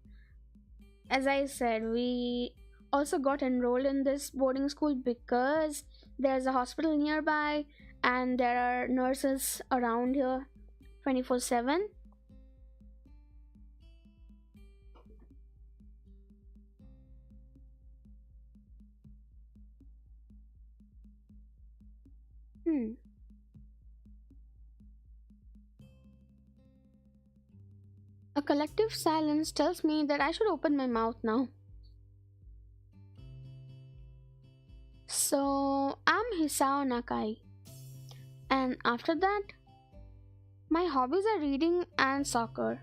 as I said, we also got enrolled in this boarding school because there's a hospital nearby and there are nurses around here 24/7. Hmm. A collective silence tells me that I should open my mouth now. So, I'm Hisao Nakai, and after that, my hobbies are reading and soccer.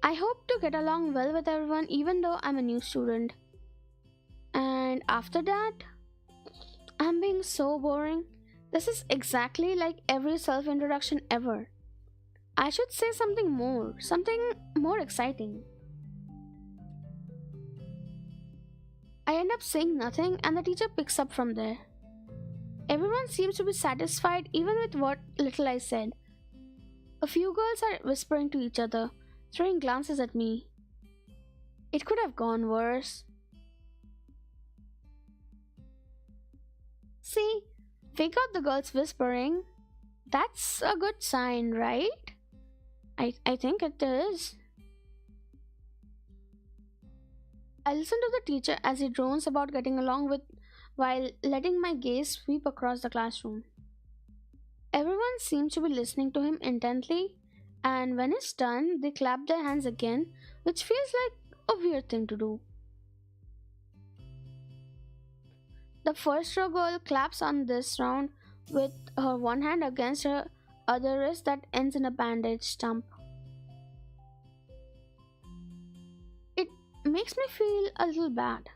I hope to get along well with everyone even though I'm a new student. And after that, I'm being so boring. This is exactly like every self introduction ever. I should say something more exciting. I end up saying nothing and the teacher picks up from there. Everyone seems to be satisfied even with what little I said. A few girls are whispering to each other, throwing glances at me. It could have gone worse. See, we got the girls whispering. That's a good sign, right? I think it is. I listen to the teacher as he drones about getting along with while letting my gaze sweep across the classroom. Everyone seems to be listening to him intently, and when it's done, they clap their hands again, which feels like a weird thing to do. The first row girl claps on this round with her one hand against her other wrist that ends in a bandage stump. It makes me feel a little bad.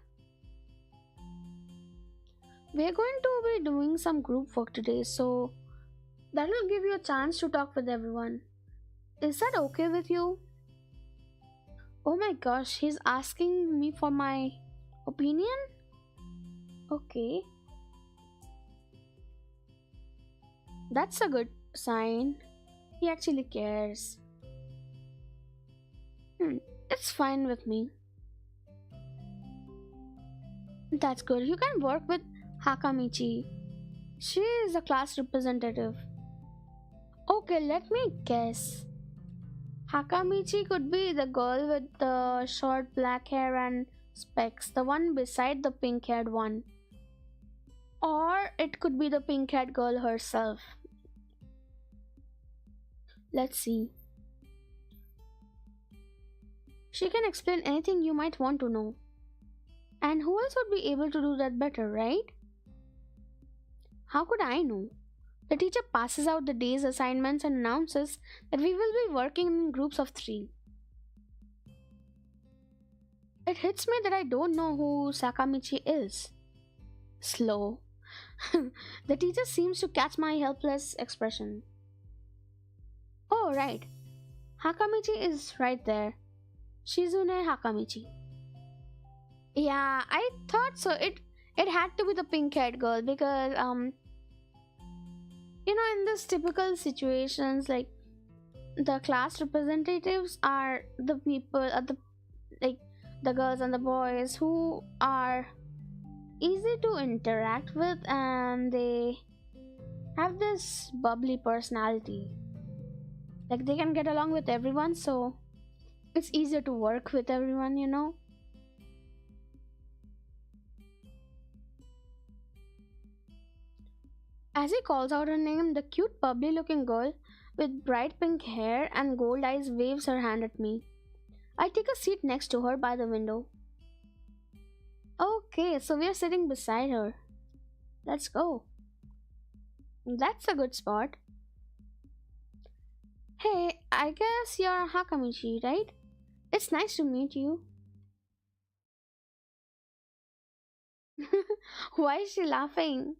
We're going to be doing some group work today, so that'll give you a chance to talk with everyone. Is that okay with you? Oh my gosh, he's asking me for my opinion? Okay, that's a good sign. He actually cares. Hmm, it's fine with me. That's good. You can work with Hakamichi. She is a class representative. Okay, let me guess. Hakamichi could be the girl with the short black hair and specs, the one beside the pink haired one. Or it could be the pink haired girl herself. Let's see. She can explain anything you might want to know. And who else would be able to do that better, right? How could I know? The teacher passes out the day's assignments and announces that we will be working in groups of 3. It hits me that I don't know who Sakamichi is. Slow. The teacher seems to catch my helpless expression. Oh, right. Hakamichi is right there. Shizune Hakamichi. Yeah, I thought so. It had to be the pink-haired girl because in this typical situations, like the class representatives are the people the girls and the boys who are easy to interact with, and they have this bubbly personality. Like they can get along with everyone, so it's easier to work with everyone. As he calls out her name, the cute bubbly looking girl with bright pink hair and gold eyes waves her hand at me. I take a seat next to her by the window. Okay, so we are sitting beside her. Let's go. That's a good spot. Hey, I guess you're Hakamichi, right? It's nice to meet you. Why is she laughing?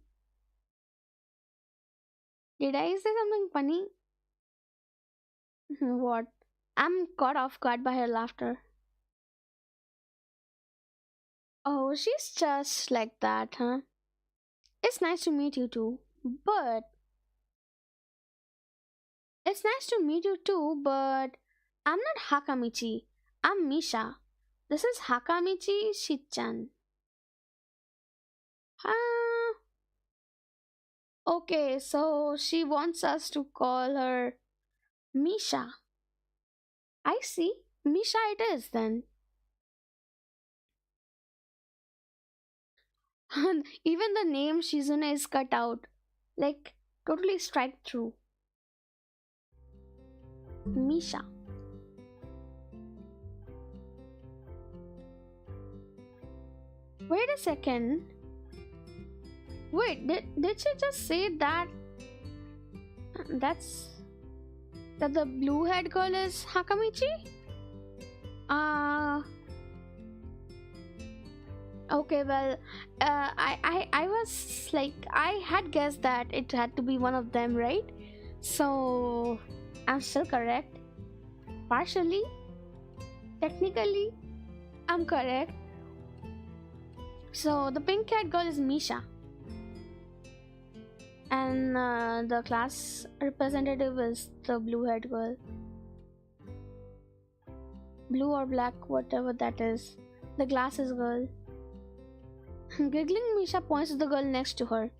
Did I say something funny? What? I'm caught off guard by her laughter. Oh, she's just like that, huh? It's nice to meet you too. But It's nice to meet you too, but I'm not Hakamichi. I'm Misha. This is Hakamichi Shichan. Ah, okay, so she wants us to call her Misha. I see. Misha it is then. Even the name Shizune is cut out. Like, totally strike through. Misha. Wait a second. Wait, did she just say that? That the blue haired girl is Hakamichi? Okay, well, I was like, I had guessed that it had to be one of them, right? So, I'm still correct. Partially. Technically, I'm correct. So, the pink haired girl is Misha. And the class representative is the blue haired girl. Blue or black, whatever that is. The glasses girl. Giggling, Misha points to the girl next to her.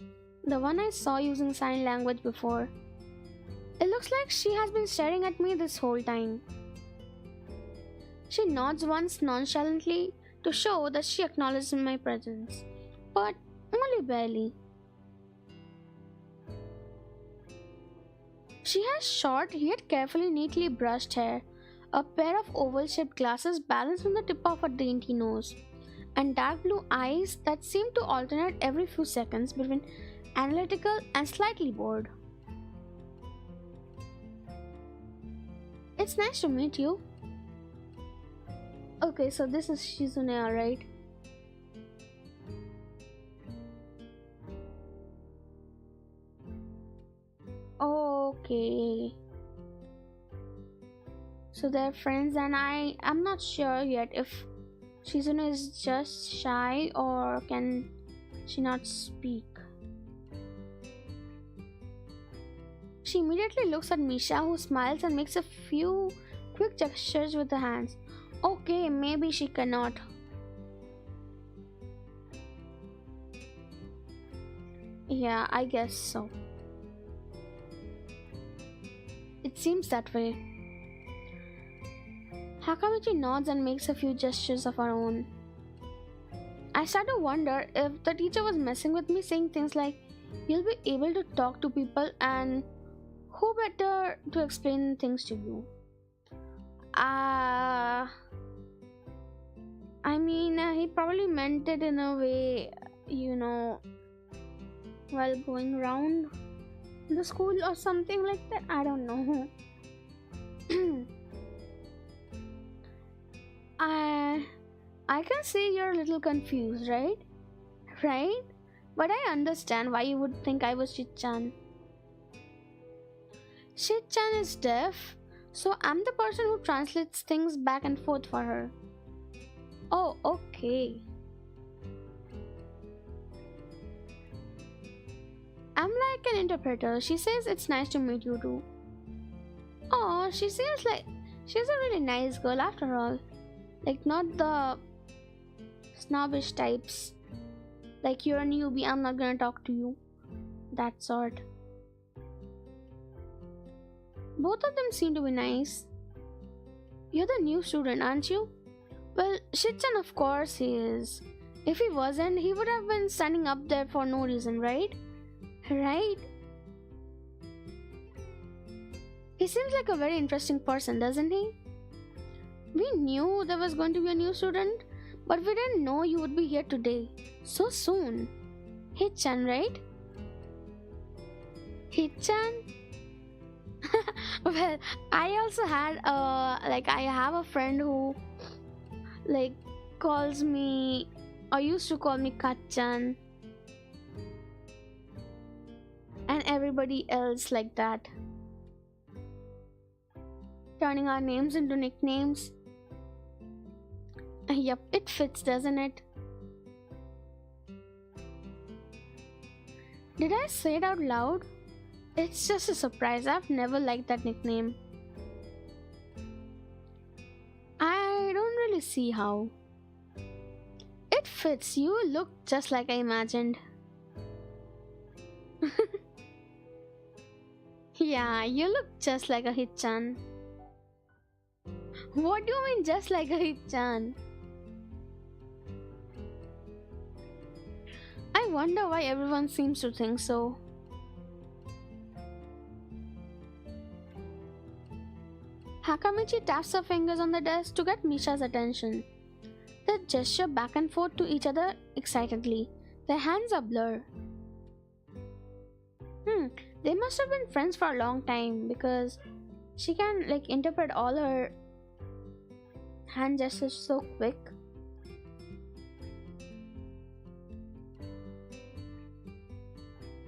The one I saw using sign language before. It looks like she has been staring at me this whole time. She nods once nonchalantly to show that she acknowledges my presence. But only barely. She has short yet carefully neatly brushed hair, a pair of oval-shaped glasses balanced on the tip of her dainty nose, and dark blue eyes that seem to alternate every few seconds between analytical and slightly bored. It's nice to meet you. Okay, so this is Shizune, right? Okay. So they're friends, and I'm not sure yet if Shizune is just shy or can she not speak. She immediately looks at Misha, who smiles and makes a few quick gestures with her hands. Okay, maybe she cannot. Yeah, I guess so. It seems that way. Hakamichi nods and makes a few gestures of her own. I started to wonder if the teacher was messing with me, saying things like, "You'll be able to talk to people, and who better to explain things to you?" He probably meant it in a way, while going around the school or something like that. I don't know. I can see you're a little confused, right? Right? But I understand why you would think I was Shit-chan. Shit-chan is deaf, so I'm the person who translates things back and forth for her. Oh, okay. I'm like an interpreter. She says it's nice to meet you too. Oh, she seems like she's a really nice girl after all. Like, not the snobbish types. Like, you're a newbie, I'm not gonna talk to you. That sort. Both of them seem to be nice. You're the new student, aren't you? Well, Shit-chan, of course he is. If he wasn't, he would have been standing up there for no reason, right? Right? He seems like a very interesting person, doesn't he? We knew there was going to be a new student, but we didn't know you would be here today. So soon. Hit-chan, right? Hit-chan? Well, I also had I have a friend who calls me, or used to call me Kat-chan, and everybody else like that, turning our names into nicknames. Yep, it fits, doesn't it? Did I say it out loud? It's just a surprise. I've never liked that nickname. I don't really see how. It fits. You look just like I imagined. Yeah, you look just like a Hit-chan. What do you mean just like a Hit-chan? I wonder why everyone seems to think so. Hakamichi taps her fingers on the desk to get Misha's attention. They gesture back and forth to each other excitedly. Their hands are blurred. They must have been friends for a long time, because she can interpret all her hand gestures so quick.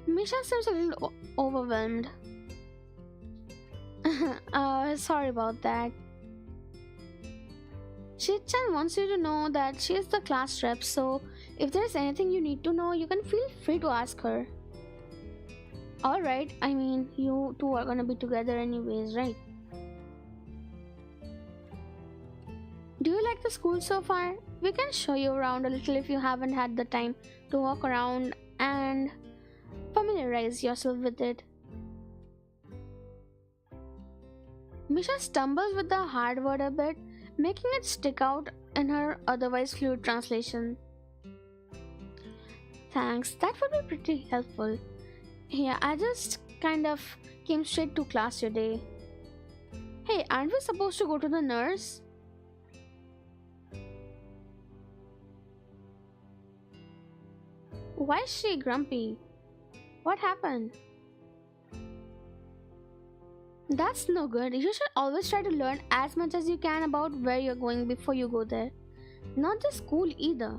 Misha seems a little overwhelmed. Sorry about that. Shit-chan wants you to know that she is the class rep, so if there's anything you need to know, you can feel free to ask her. Alright, you two are gonna be together anyways, right? Do you like the school so far? We can show you around a little if you haven't had the time to walk around and familiarize yourself with it. Misha stumbles with the hard word a bit, making it stick out in her otherwise fluid translation. Thanks, that would be pretty helpful. Yeah, I just kind of came straight to class today. Hey, aren't we supposed to go to the nurse? Why is she grumpy? What happened? That's no good. You should always try to learn as much as you can about where you're going before you go there. Not the school either.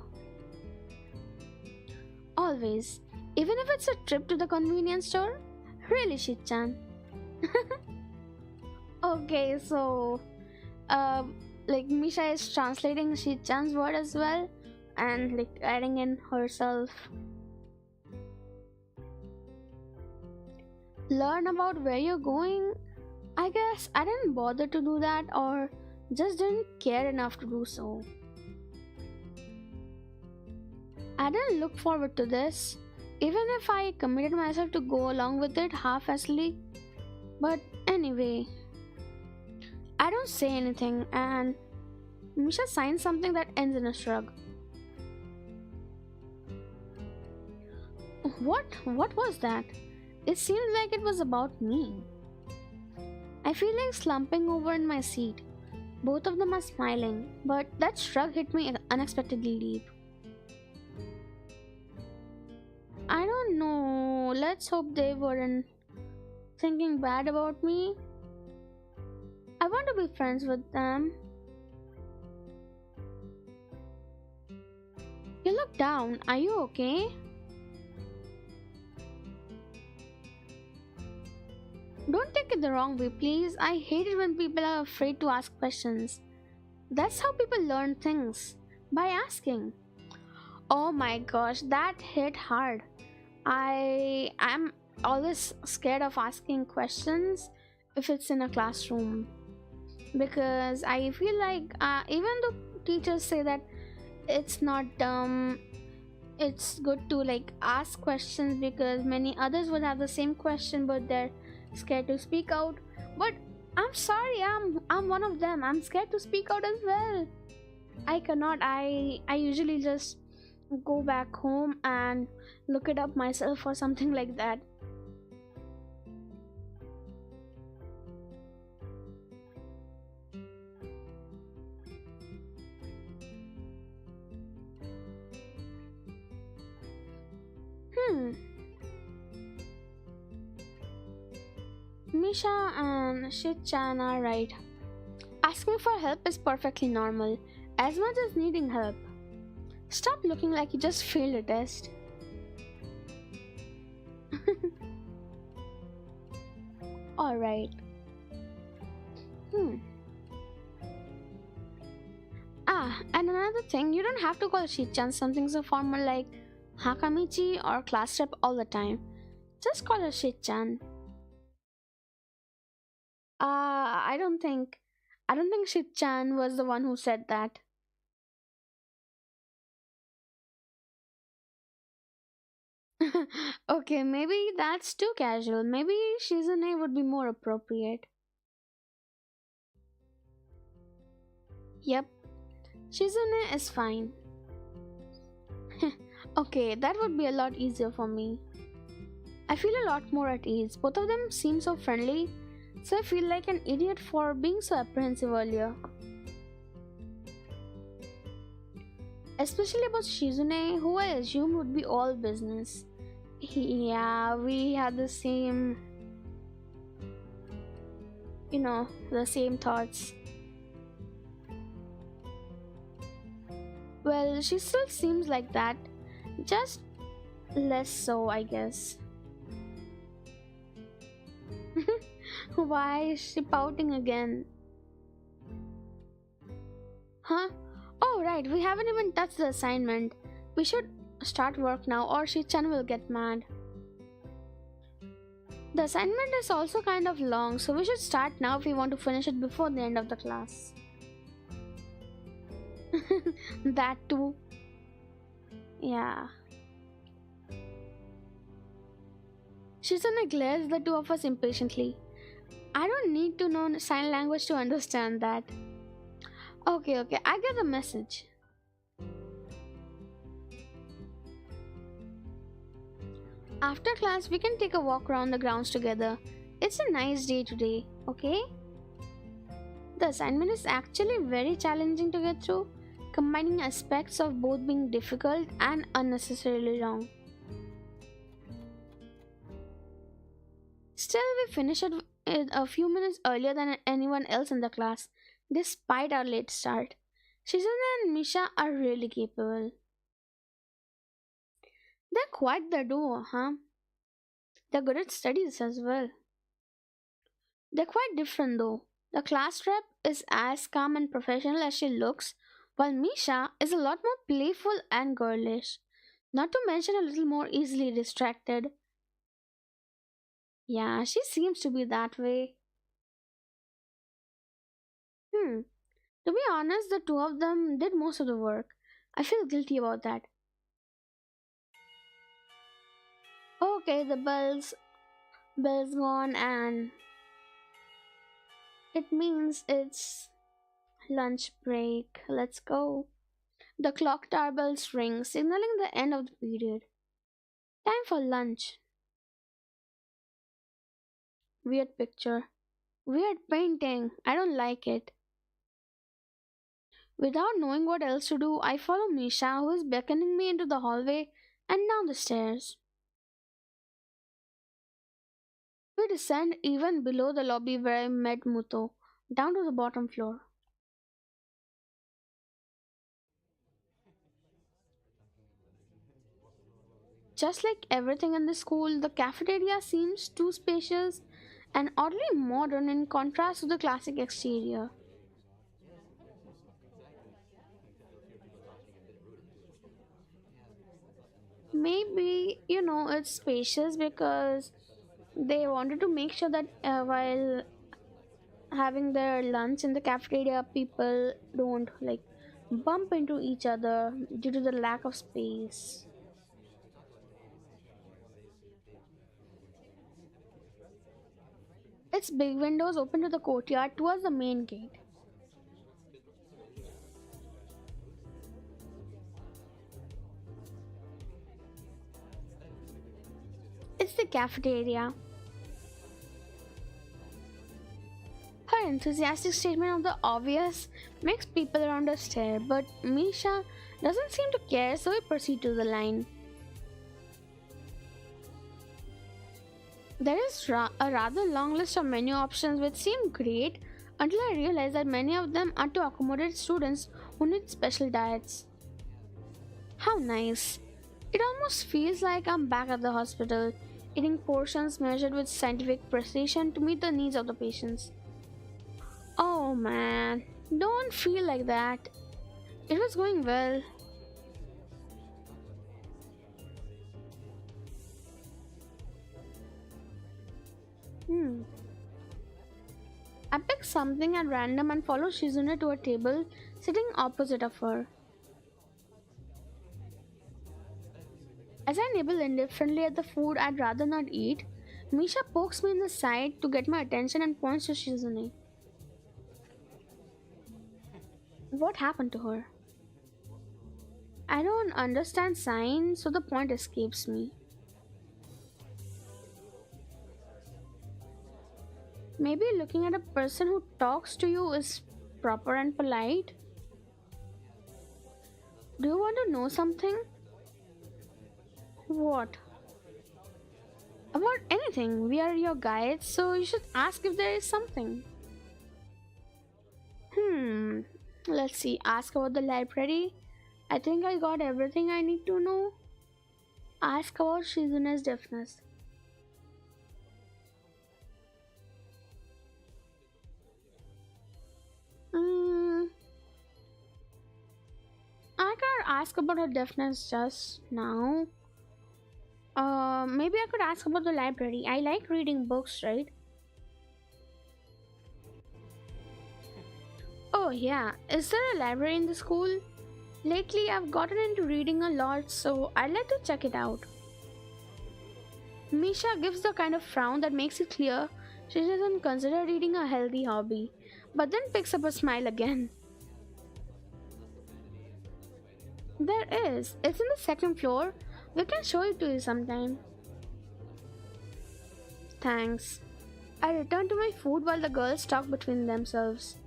Always. Even if it's a trip to the convenience store? Really, Shit-chan? Okay, so Misha is translating Shit-chan's word as well, and adding in herself. Learn about where you're going? I guess I didn't bother to do that, or just didn't care enough to do so. I didn't look forward to this, even if I committed myself to go along with it half-assedly. But anyway, I don't say anything, and Misha signs something that ends in a shrug. What was that? It seemed like it was about me. I feel like slumping over in my seat. Both of them are smiling, but that shrug hit me unexpectedly deep. I don't know. Let's hope they weren't thinking bad about me. I want to be friends with them. You look down. Are you okay? Don't take it the wrong way, please. I hate it when people are afraid to ask questions. That's how people learn things, by asking. Oh my gosh, that hit hard. I'm always scared of asking questions if it's in a classroom because I feel like even though teachers say that it's not it's good to like ask questions because many others would have the same question but they're scared to speak out. But I'm sorry, I'm one of them. I'm scared to speak out as well. I cannot. I usually just go back home and look it up myself or something like that. Hmm. Misha and Shit-chan are right. Asking for help is perfectly normal, as much as needing help. Stop looking like you just failed a test. Alright. Hmm. And another thing, you don't have to call Shichan something so formal like Hakamichi or class rep all the time. Just call her Shichan. I don't think Shichan was the one who said that. Okay, maybe that's too casual. Maybe Shizune would be more appropriate. Yep, Shizune is fine. Okay, that would be a lot easier for me. I feel a lot more at ease. Both of them seem so friendly, so I feel like an idiot for being so apprehensive earlier. Especially about Shizune, who I assumed would be all business. Yeah, we had the same, the same thoughts. Well, she still seems like that, just less so, I guess. Why is she pouting again? Huh? Oh, right, we haven't even touched the assignment. We should start work now, or Shichan will get mad. The assignment is also kind of long, so we should start now if we want to finish it before the end of the class. That too. Yeah. Shizune glares the two of us impatiently. I don't need to know sign language to understand that. Okay, I get the message. After class, we can take a walk around the grounds together. It's a nice day today, okay? The assignment is actually very challenging to get through, combining aspects of both being difficult and unnecessarily long. Still, we finished it a few minutes earlier than anyone else in the class, despite our late start. Shizune and Misha are really capable. They're quite the duo, huh? They're good at studies as well. They're quite different though. The class rep is as calm and professional as she looks, while Misha is a lot more playful and girlish. Not to mention a little more easily distracted. Yeah, she seems to be that way. Hmm. To be honest, the two of them did most of the work. I feel guilty about that. Okay, the bell's gone and it means it's lunch break. Let's go. The clock tower bells ring, signaling the end of the period. Time for lunch. Weird picture. Weird painting. I don't like it. Without knowing what else to do, I follow Misha, who is beckoning me into the hallway and down the stairs. We descend even below the lobby where I met Muto, down to the bottom floor. Just like everything in the school, the cafeteria seems too spacious and oddly modern in contrast to the classic exterior. Maybe, it's spacious because they wanted to make sure that while having their lunch in the cafeteria, people don't like bump into each other due to the lack of space. Its big windows open to the courtyard towards the main gate. It's the cafeteria. Her enthusiastic statement of the obvious makes people around her stare, but Misha doesn't seem to care, so we proceed to the line. There is a rather long list of menu options which seem great until I realize that many of them are to accommodate students who need special diets. How nice! It almost feels like I'm back at the hospital, eating portions measured with scientific precision to meet the needs of the patients. Oh man, don't feel like that. It was going well. Hmm. I pick something at random and follow Shizune to a table sitting opposite of her. As I nibble indifferently at the food I'd rather not eat, Misha pokes me in the side to get my attention and points to Shizune. What happened to her? I don't understand signs, so the point escapes me. Maybe looking at a person who talks to you is proper and polite? Do you want to know something? What? About anything. We are your guides, so you should ask if there is something. Hmm. Let's see. Ask about the library. I think I got everything I need to know. Ask about Shizune's deafness. Hmm. I could ask about her deafness just now. Maybe I could ask about the library. I like reading books, right? Oh, yeah. Is there a library in the school? Lately, I've gotten into reading a lot, so I'd like to check it out. Misha gives the kind of frown that makes it clear she doesn't consider reading a healthy hobby, but then picks up a smile again. There is. It's in the second floor. We can show it to you sometime. Thanks. I return to my food while the girls talk between themselves.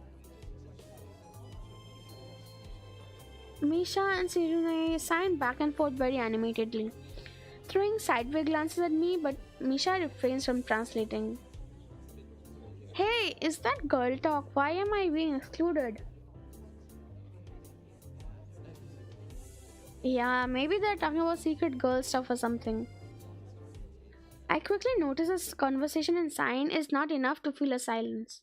Misha and Sirune sign back and forth very animatedly, throwing sideways glances at me, but Misha refrains from translating. Hey, is that girl talk? Why am I being excluded? Yeah, maybe they're talking about secret girl stuff or something. I quickly notice this conversation in sign is not enough to fill a silence.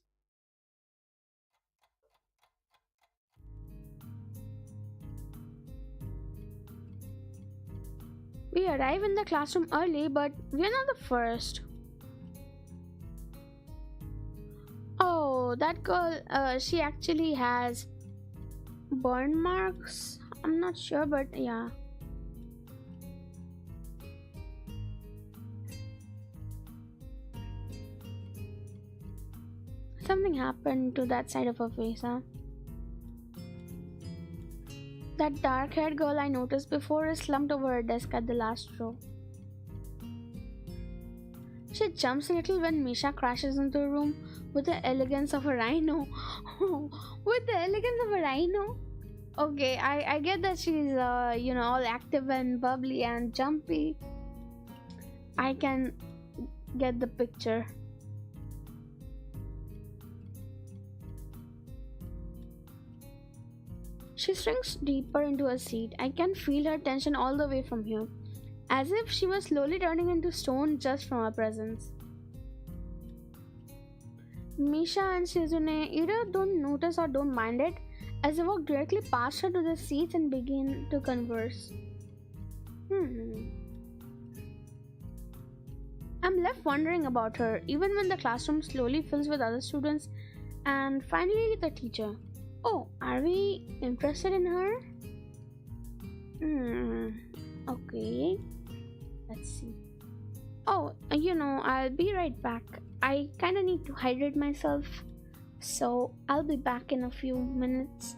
We arrive in the classroom early, but we're not the first. Oh, that girl, she actually has burn marks. I'm not sure, but yeah. Something happened to that side of her face, huh? That dark haired girl I noticed before is slumped over her desk at the last row. She jumps a little when Misha crashes into the room with the elegance of a rhino. With the elegance of a rhino? Okay, I get that she's, all active and bubbly and jumpy. I can get the picture. She sinks deeper into her seat. I can feel her tension all the way from here, as if she was slowly turning into stone just from her presence. Misha and Shizune either don't notice or don't mind it, as they walk directly past her to their seats and begin to converse. I'm left wondering about her, even when the classroom slowly fills with other students and finally the teacher. Oh, are we interested in her? Okay. Let's see. Oh, I'll be right back. I kinda need to hydrate myself, so I'll be back in a few minutes.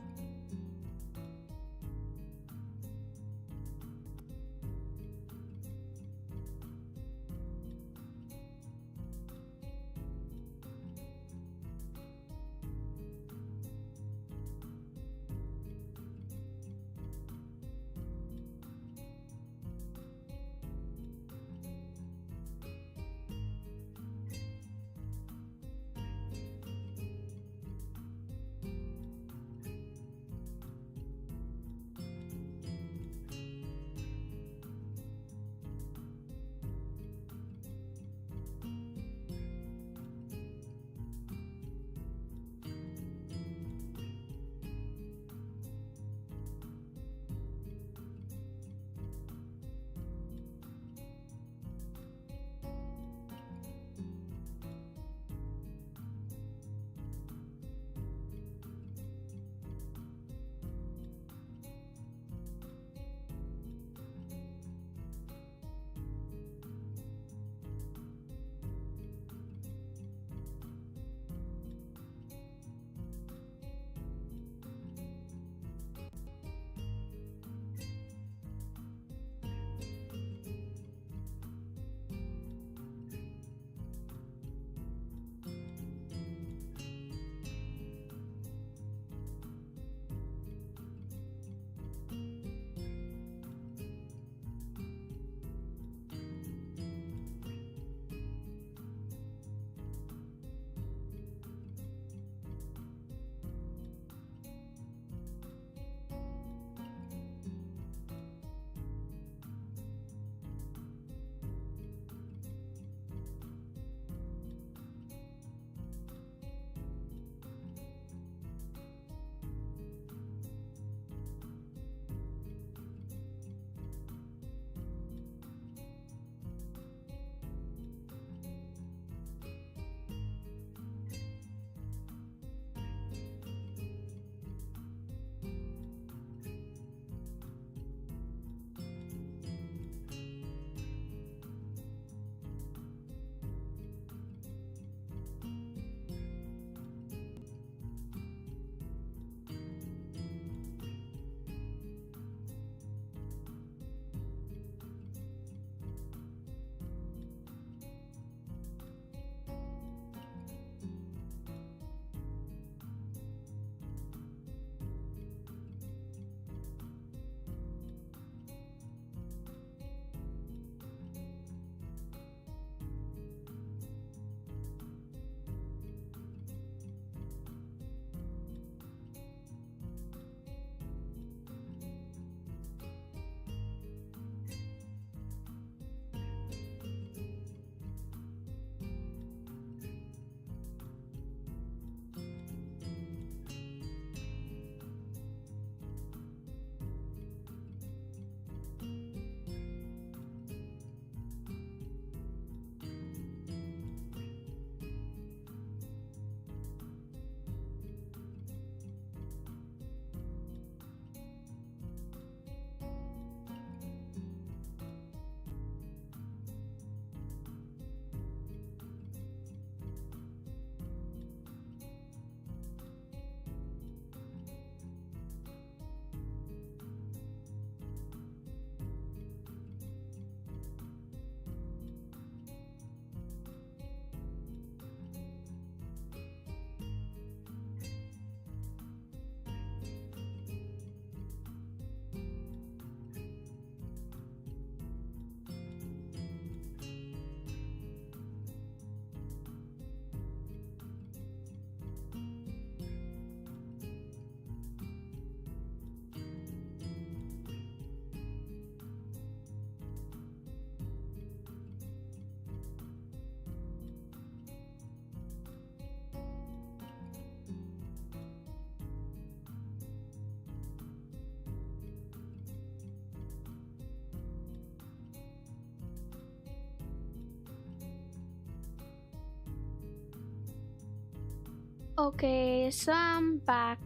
Okay, so I'm back.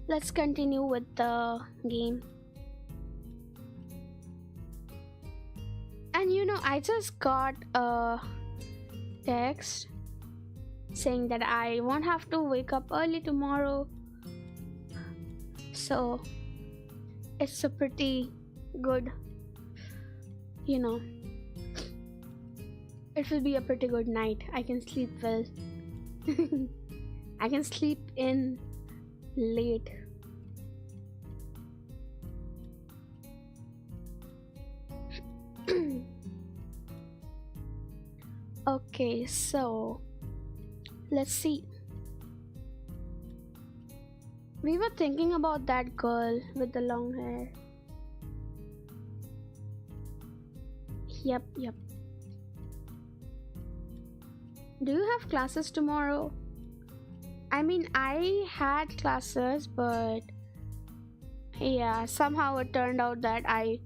Let's continue with the game. And I just got a text saying that I won't have to wake up early tomorrow. So it's a pretty good, you know, it will be a pretty good night. I can sleep well. I can sleep in late. Okay, so let's see. We were thinking about that girl with the long hair. Yep. Do you have classes tomorrow? I mean, I had classes, but yeah, somehow it turned out that I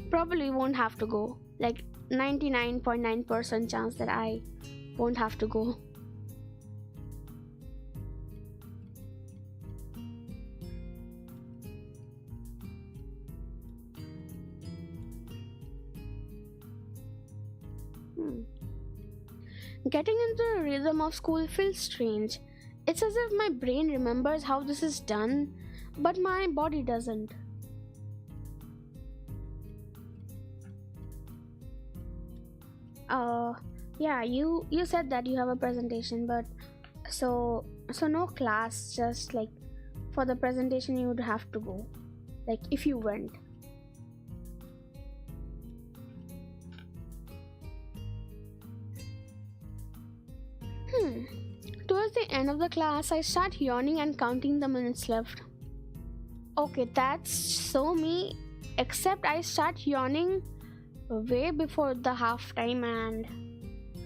probably won't have to go. Like 99.9% chance that I won't have to go. Getting into the rhythm of school feels strange. It's as if my brain remembers how this is done, but my body doesn't. Yeah, you said that you have a presentation, but so no class, just like for the presentation you would have to go, like if you went. Towards the end of the class, I start yawning and counting the minutes left. Okay, that's so me, except I start yawning way before the half time, and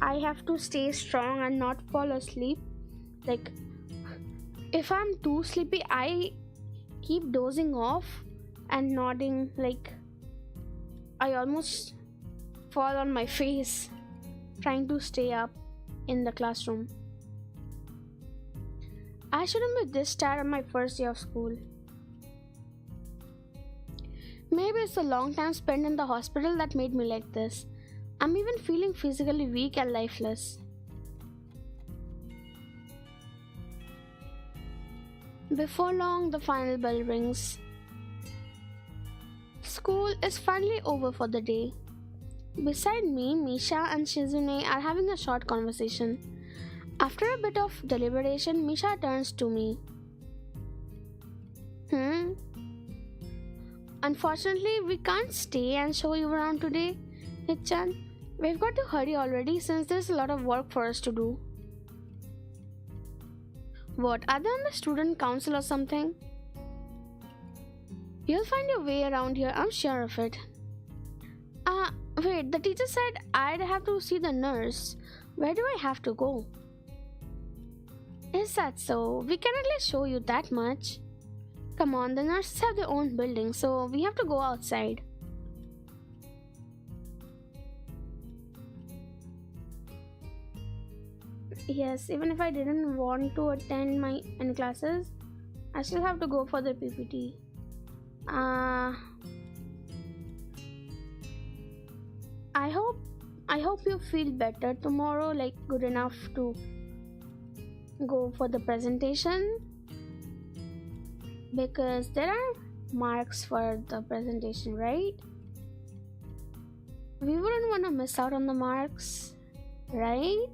I have to stay strong and not fall asleep. Like, if I'm too sleepy, I keep dozing off and nodding, like I almost fall on my face trying to stay up in the classroom. I shouldn't be this tired on my first day of school. Maybe it's the long time spent in the hospital that made me like this. I'm even feeling physically weak and lifeless. Before long, the final bell rings. School is finally over for the day. Beside me, Misha and Shizune are having a short conversation. After a bit of deliberation, Misha turns to me. Unfortunately, we can't stay and show you around today, Hichan. We've got to hurry already since there's a lot of work for us to do. What, are they on the student council or something? You'll find your way around here, I'm sure of it. Wait, the teacher said I'd have to see the nurse. Where do I have to go? Is that so? We can at least show you that much. Come on, the nurses have their own building, so we have to go outside. Yes, even if I didn't want to attend any classes, I still have to go for the PPT. I hope you feel better tomorrow, like good enough to go for the presentation, because there are marks for the presentation, right? We wouldn't want to miss out on the marks, right?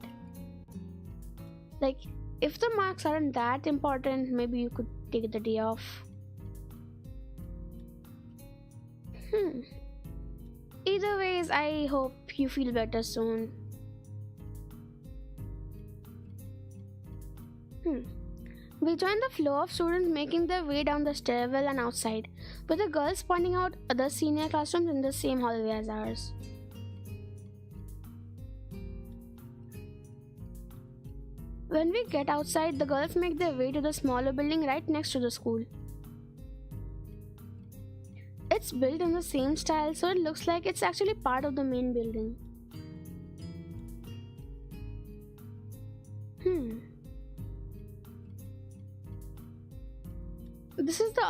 Like, if the marks aren't that important, maybe you could take the day off. Either ways, I hope you feel better soon. We join the flow of students making their way down the stairwell and outside, with the girls pointing out other senior classrooms in the same hallway as ours. When we get outside, the girls make their way to the smaller building right next to the school. It's built in the same style, so it looks like it's actually part of the main building.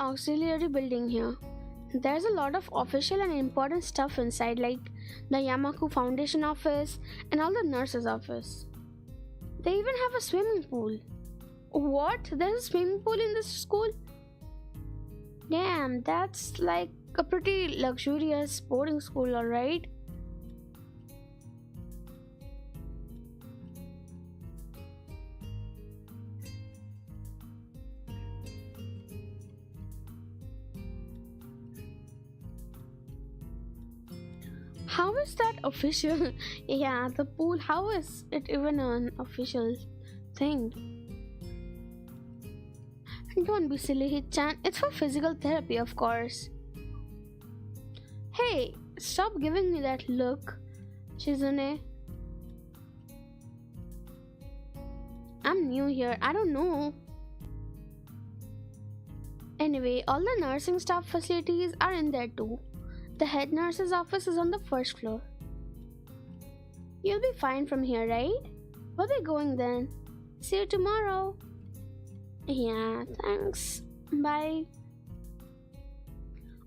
auxiliary building here. There's a lot of official and important stuff inside, like the Yamaku Foundation office and all the nurses' office. They even have a swimming pool. What? There's a swimming pool in this school? Damn, that's like a pretty luxurious boarding school, alright? How is that official? Yeah, the pool, how is it even an official thing? Don't be silly, Hit-chan. It's for physical therapy, of course. Hey, stop giving me that look, Shizune. I'm new here, I don't know. Anyway, all the nursing staff facilities are in there too. The head nurse's office is on the first floor. You'll be fine from here, right? Where are we going then? See you tomorrow. Yeah, thanks. Bye.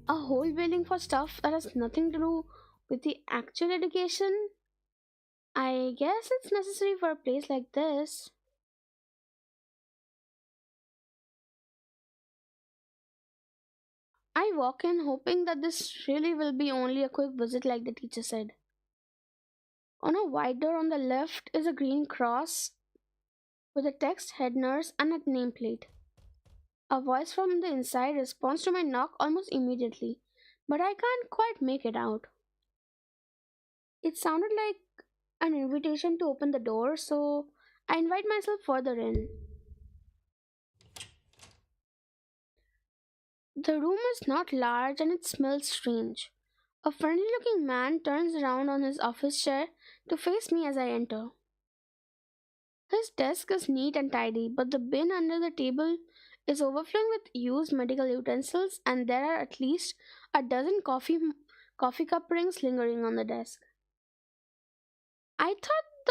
A whole building for stuff that has nothing to do with the actual education? I guess it's necessary for a place like this. I walk in hoping that this really will be only a quick visit like the teacher said. On a white door on the left is a green cross with the text head nurse and a nameplate. A voice from the inside responds to my knock almost immediately, but I can't quite make it out. It sounded like an invitation to open the door, so I invite myself further in. The room is not large and it smells strange. A friendly looking man turns around on his office chair to face me as I enter. His desk is neat and tidy, but the bin under the table is overflowing with used medical utensils, and there are at least a dozen coffee cup rings lingering on the desk. I thought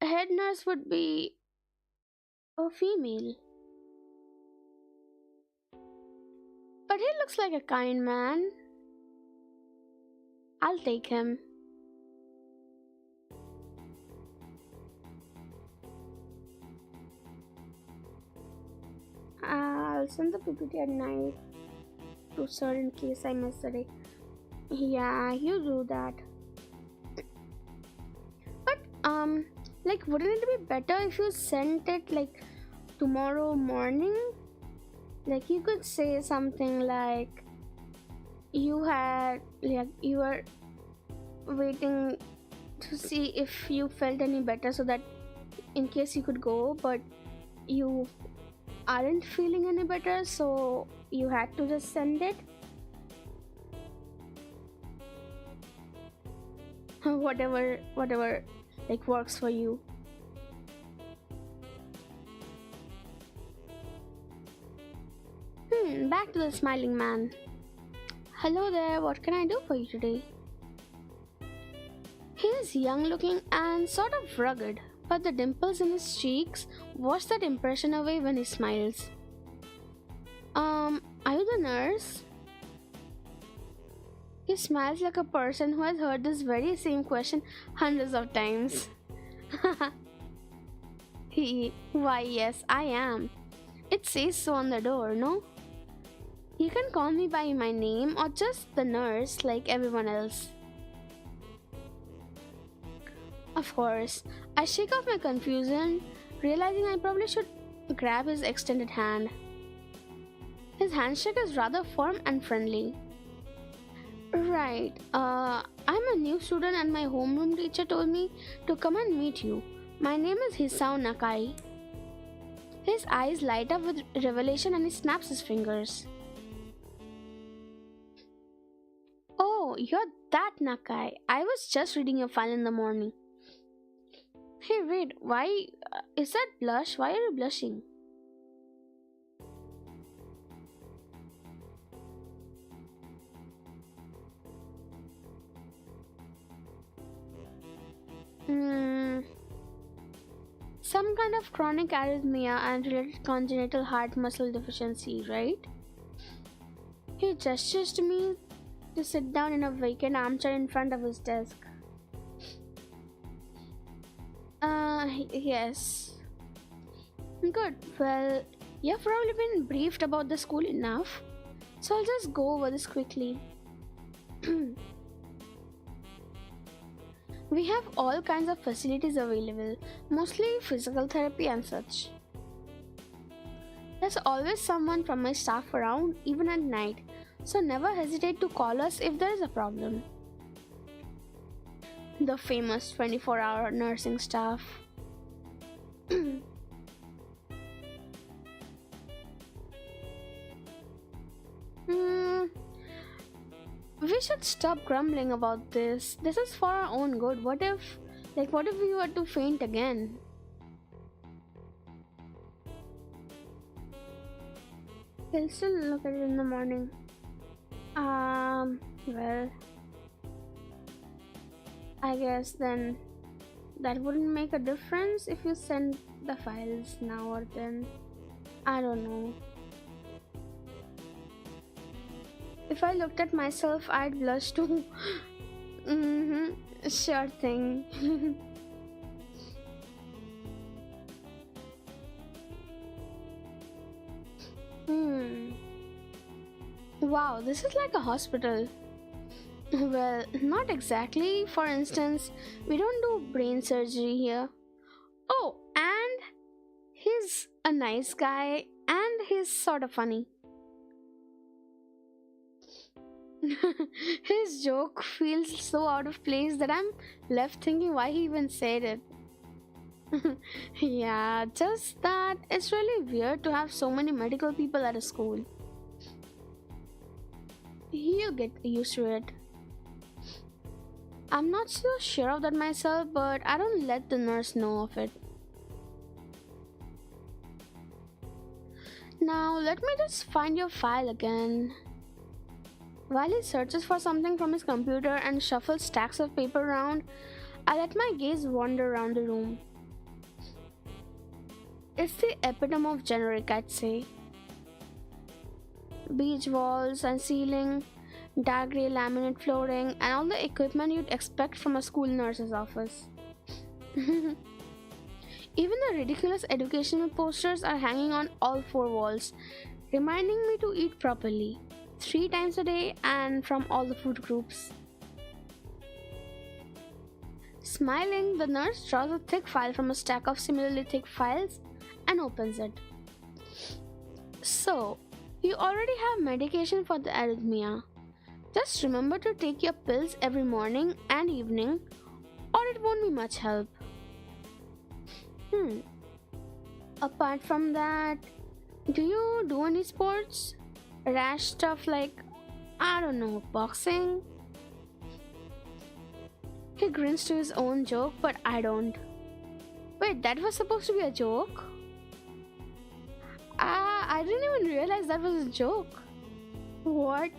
the head nurse would be a female. But he looks like a kind man. I'll take him. I'll send the PPT at night to sir in case I miss the day. Yeah, you do that. But like, wouldn't it be better if you sent it like tomorrow morning? Like, you could say something like you were waiting to see if you felt any better, so that in case you could go, but you aren't feeling any better, so you had to just send it. Whatever like works for you. Back to the smiling man. Hello there, what can I do for you today? He is young looking and sort of rugged, but the dimples in his cheeks wash that impression away when he smiles. Are you the nurse? He smiles like a person who has heard this very same question hundreds of times. Why yes, I am. It says so on the door, no? You can call me by my name or just the nurse like everyone else. Of course, I shake off my confusion, realizing I probably should grab his extended hand. His handshake is rather firm and friendly. Right, I'm a new student and my homeroom teacher told me to come and meet you. My name is Hisao Nakai. His eyes light up with revelation and he snaps his fingers. Oh, you're that Nakai. I was just reading your file in the morning. Hey, wait, why is that blush? Why are you blushing? Some kind of chronic arrhythmia and related congenital heart muscle deficiency, right? He gestures to me to sit down in a vacant armchair in front of his desk. Yes. Good. Well, you've probably been briefed about the school enough, so I'll just go over this quickly. We have all kinds of facilities available, mostly physical therapy and such. There's always someone from my staff around, even at night, so never hesitate to call us if there is a problem. The famous 24-hour nursing staff. We should stop grumbling about this. This is for our own good. What if we were to faint again? We'll still look at it in the morning. Well, I guess then that wouldn't make a difference if you send the files now or then. I don't know. If I looked at myself, I'd blush too. Sure thing. Wow, this is like a hospital. Well, not exactly. For instance, we don't do brain surgery here. Oh, and he's a nice guy and he's sort of funny. His joke feels so out of place that I'm left thinking why he even said it. Yeah, just that it's really weird to have so many medical people at a school. You get used to it. I'm not so sure of that myself, but I don't let the nurse know of it. Now, let me just find your file again. While he searches for something from his computer and shuffles stacks of paper around, I let my gaze wander around the room. It's the epitome of generic, I'd say. Beige walls and ceiling, dark grey laminate flooring, and all the equipment you'd expect from a school nurse's office. Even the ridiculous educational posters are hanging on all four walls, reminding me to eat properly, 3 times a day and from all the food groups. Smiling, the nurse draws a thick file from a stack of similarly thick files and opens it. So, you already have medication for the arrhythmia. Just remember to take your pills every morning and evening, or it won't be much help. Apart from that, do you do any sports? Rash stuff like, I don't know, boxing? He grins to his own joke, but I don't. Wait, that was supposed to be a joke? I didn't even realize that was a joke. What?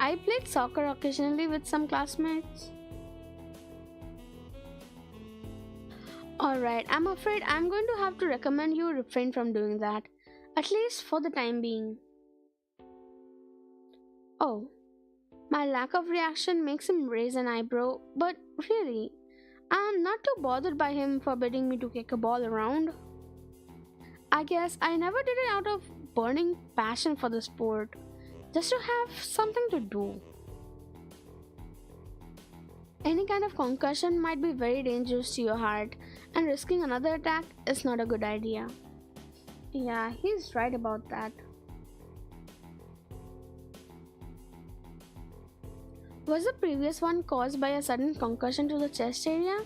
I played soccer occasionally with some classmates. Alright, I'm afraid I'm going to have to recommend you refrain from doing that, at least for the time being. Oh, my lack of reaction makes him raise an eyebrow, but really, I'm not too bothered by him forbidding me to kick a ball around. I guess I never did it out of burning passion for the sport, just to have something to do. Any kind of concussion might be very dangerous to your heart, and risking another attack is not a good idea. Yeah, he's right about that. Was the previous one caused by a sudden concussion to the chest area?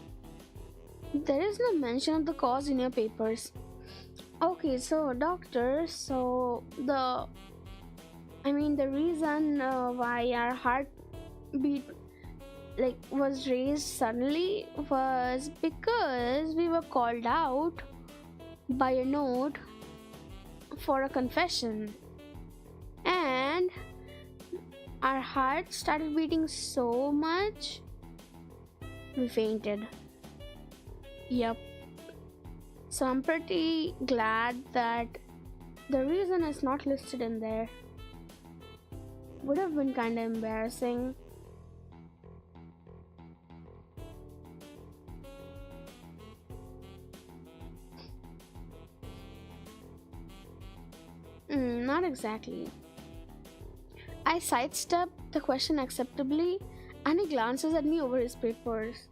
There is no mention of the cause in your papers. Okay, so doctor, the reason why our heartbeat was raised suddenly was because we were called out by a note for a confession, and our heart started beating so much we fainted. Yep. So I'm pretty glad that The reason is not listed in there. Would have been kinda embarrassing. Not exactly. I sidestep the question acceptably and he glances at me over his papers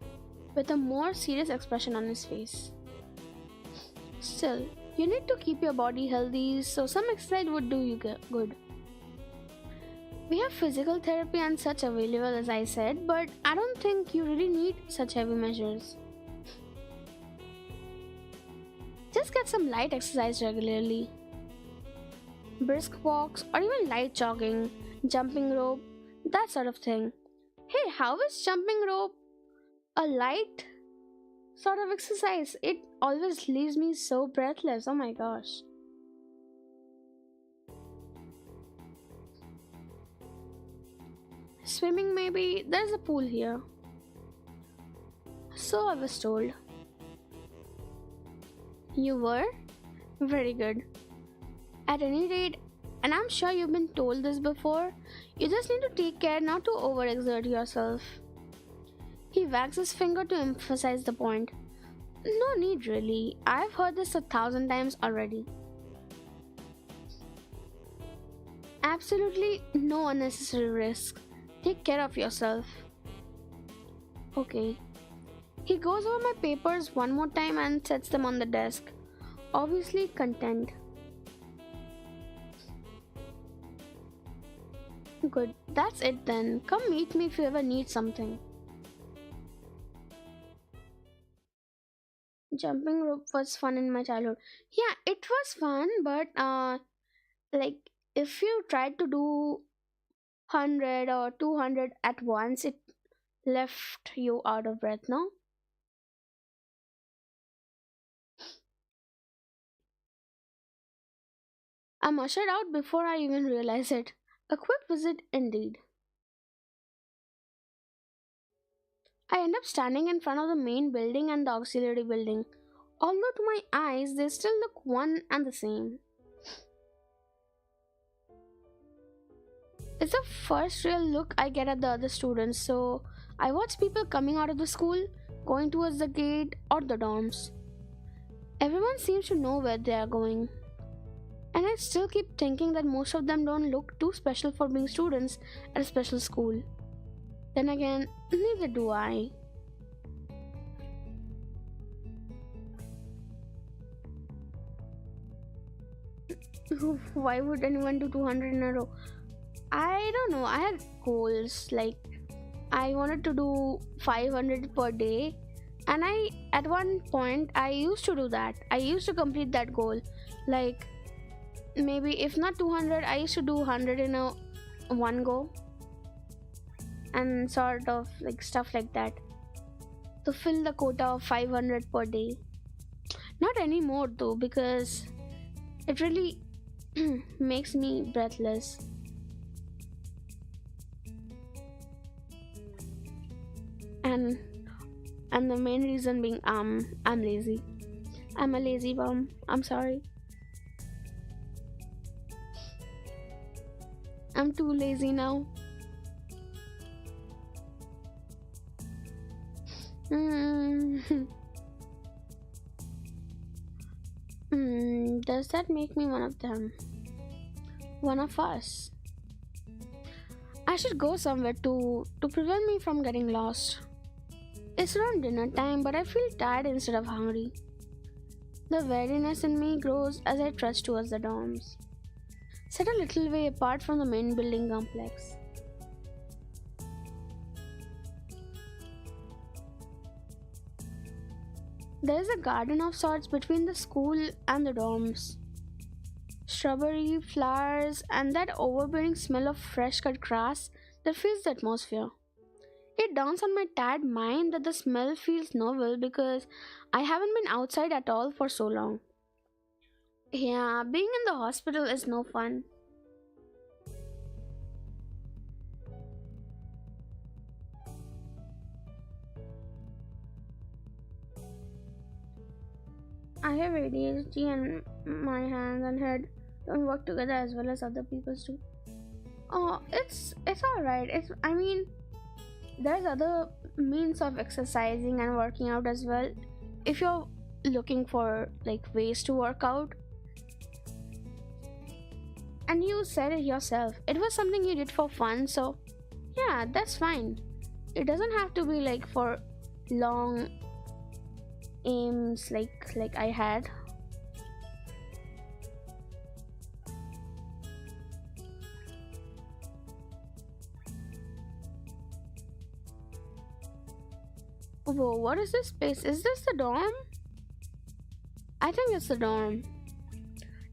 with a more serious expression on his face. Still, you need to keep your body healthy, so some exercise would do you good. We have physical therapy and such available, as I said, but I don't think you really need such heavy measures. Just get some light exercise regularly. Brisk walks or even light jogging, jumping rope, that sort of thing. Hey, how is jumping rope a light sort of exercise? It always leaves me so breathless. Oh my gosh. Swimming, maybe. There's a pool here. So I was told. You were? Very good. At any rate, and I'm sure you've been told this before, you just need to take care not to overexert yourself. He wags his finger to emphasize the point. No need really. I've heard this 1,000 times already. Absolutely no unnecessary risk. Take care of yourself. Okay. He goes over my papers one more time and sets them on the desk. Obviously content. Good. That's it then. Come meet me if you ever need something. Jumping rope was fun in my childhood. Yeah, it was fun, but like if you tried to do 100 or 200 at once, it left you out of breath, no? I'm ushered out before I even realize it. A quick visit indeed. I end up standing in front of the main building and the auxiliary building. Although to my eyes they still look one and the same. It's the first real look I get at the other students, so I watch people coming out of the school, going towards the gate or the dorms. Everyone seems to know where they are going. And I still keep thinking that most of them don't look too special for being students at a special school. Then again, neither do I. Why would anyone do 200 in a row? I don't know. I had goals like I wanted to do 500 per day, and I at one point I used to do that. I used to complete that goal. Like maybe if not 200, I used to do 100 in a one go, and sort of like stuff like that to fill the quota of 500 per day. Not anymore though, because it really makes me breathless. And the main reason being I'm lazy. I'm a lazy bum. I'm sorry. I'm too lazy now. Does that make me one of them? One of us? I should go somewhere to prevent me from getting lost. It's around dinner time, but I feel tired instead of hungry. The weariness in me grows as I trudge towards the dorms, set a little way apart from the main building complex. There is a garden of sorts between the school and the dorms. Shrubbery, flowers, and that overbearing smell of fresh cut grass that fills the atmosphere. It dawns on my tired mind that the smell feels novel because I haven't been outside at all for so long. Yeah, being in the hospital is no fun. I have ADHD and my hands and head don't work together as well as other people do. Oh, it's all right. I mean, there's other means of exercising and working out as well. If you're looking for like ways to work out, and you said it yourself, it was something you did for fun, so yeah, that's fine. It doesn't have to be like for long aims like I had. Whoa, what is this space? Is this the dorm? I think it's the dorm.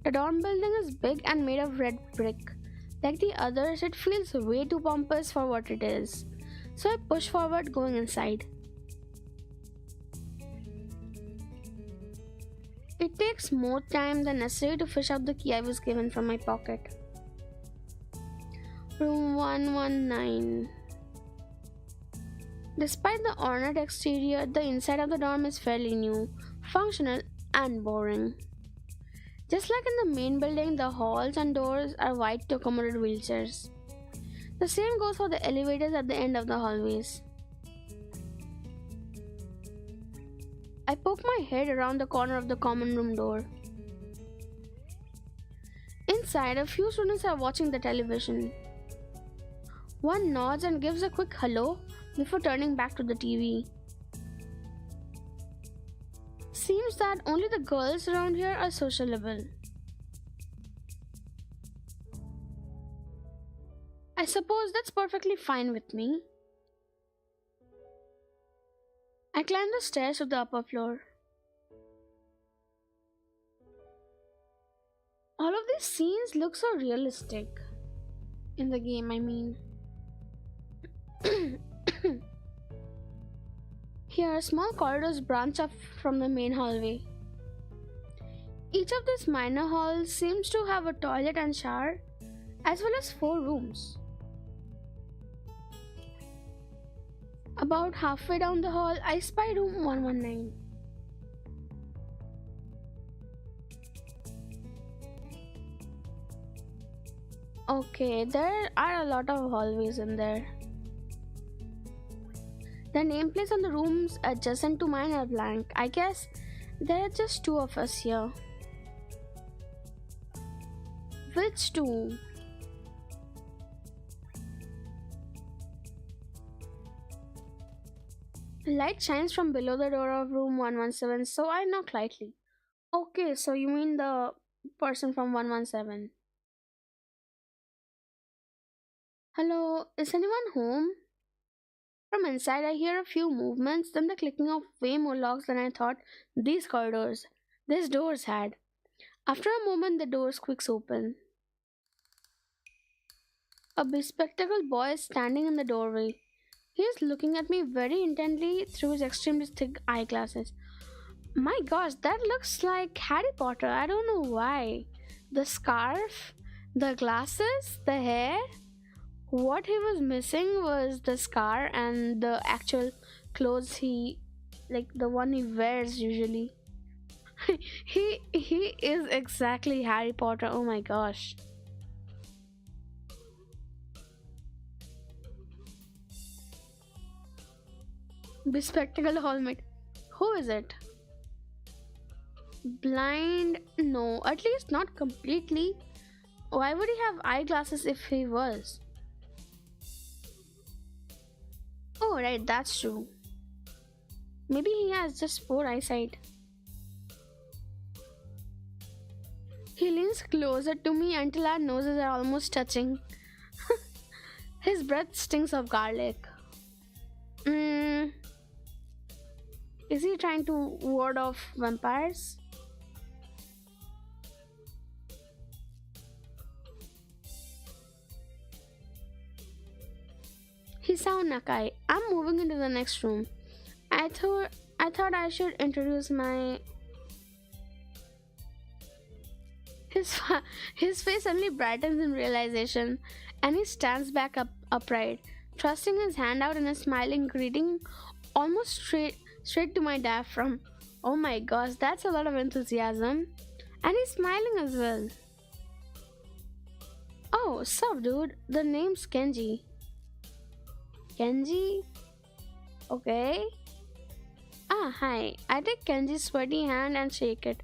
The dorm building is big and made of red brick. Like the others, it feels way too pompous for what it is. So I push forward, going inside. It takes more time than necessary to fish out the key I was given from my pocket. Room 119. Despite the ornate exterior, the inside of the dorm is fairly new, functional, and boring. Just like in the main building, the halls and doors are wide to accommodate wheelchairs. The same goes for the elevators at the end of the hallways. I poke my head around the corner of the common room door. Inside, a few students are watching the television. One nods and gives a quick hello before turning back to the TV. Seems that only the girls around here are sociable. I suppose that's perfectly fine with me. I climb the stairs to the upper floor. All of these scenes look so realistic. In the game, I mean. Here, small corridors branch off from the main hallway. Each of these minor halls seems to have a toilet and shower, as well as 4 rooms. About halfway down the hall, I spy room 119. Okay, there are a lot of hallways in there. The nameplates on the rooms adjacent to mine are blank. I guess there are just 2 of us here. Which 2? Light shines from below the door of room 117, so I knock lightly. Okay, so you mean the person from 117. Hello, is anyone home? From inside, I hear a few movements, then the clicking of way more locks than I thought these doors had. After a moment, the door squeaks open. A bespectacled boy is standing in the doorway. He is looking at me very intently through his extremely thick eyeglasses. My gosh, that looks like Harry Potter. I don't know why. The scarf, the glasses, the hair. What he was missing was the scar and the actual clothes like the one he wears usually. he is exactly Harry Potter. Oh my gosh. Bespectacled hallmate. Who is it? Blind? No, at least not completely. Why would he have eyeglasses if he was? Oh, right, that's true. Maybe he has just poor eyesight. He leans closer to me until our noses are almost touching. His breath stinks of garlic. Is he trying to ward off vampires? Hisao Nakai. I'm moving into the next room. I thought I should introduce my... His face suddenly brightens in realization, and he stands back upright, thrusting his hand out in a smiling greeting almost straight to my diaphragm. Oh my gosh, that's a lot of enthusiasm. And he's smiling as well. Oh, sup, dude. The name's Kenji. Kenji? Okay. Ah, hi. I take Kenji's sweaty hand and shake it,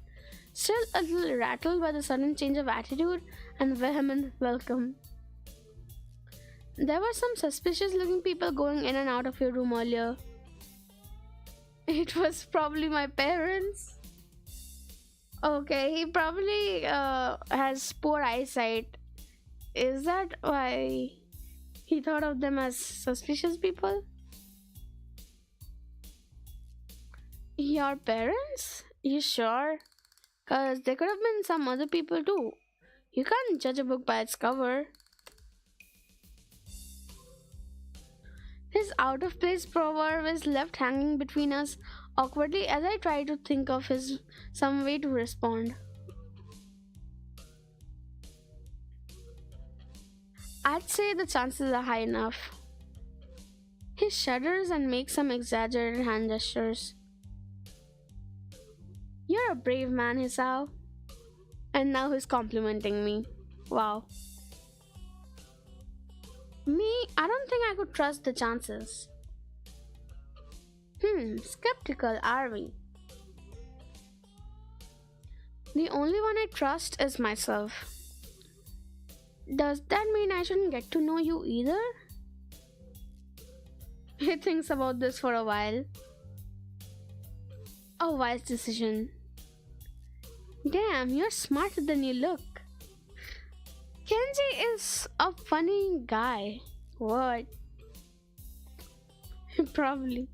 still a little rattled by the sudden change of attitude and vehement welcome. There were some suspicious looking people going in and out of your room earlier. It was probably my parents. Okay, he probably has poor eyesight. Is that why he thought of them as suspicious people? Your parents? You sure? Cause there could have been some other people too. You can't judge a book by its cover. His out of place proverb is left hanging between us awkwardly as I try to think of some way to respond. I'd say the chances are high enough. He shudders and makes some exaggerated hand gestures. You're a brave man, Hisao. And now he's complimenting me. Wow. Me, I don't think I could trust the chances. Skeptical are we? The only one I trust is myself. Does that mean I shouldn't get to know you either? He thinks about this for a while. A wise decision. Damn, you're smarter than you look. Kenji is a funny guy. What? Probably.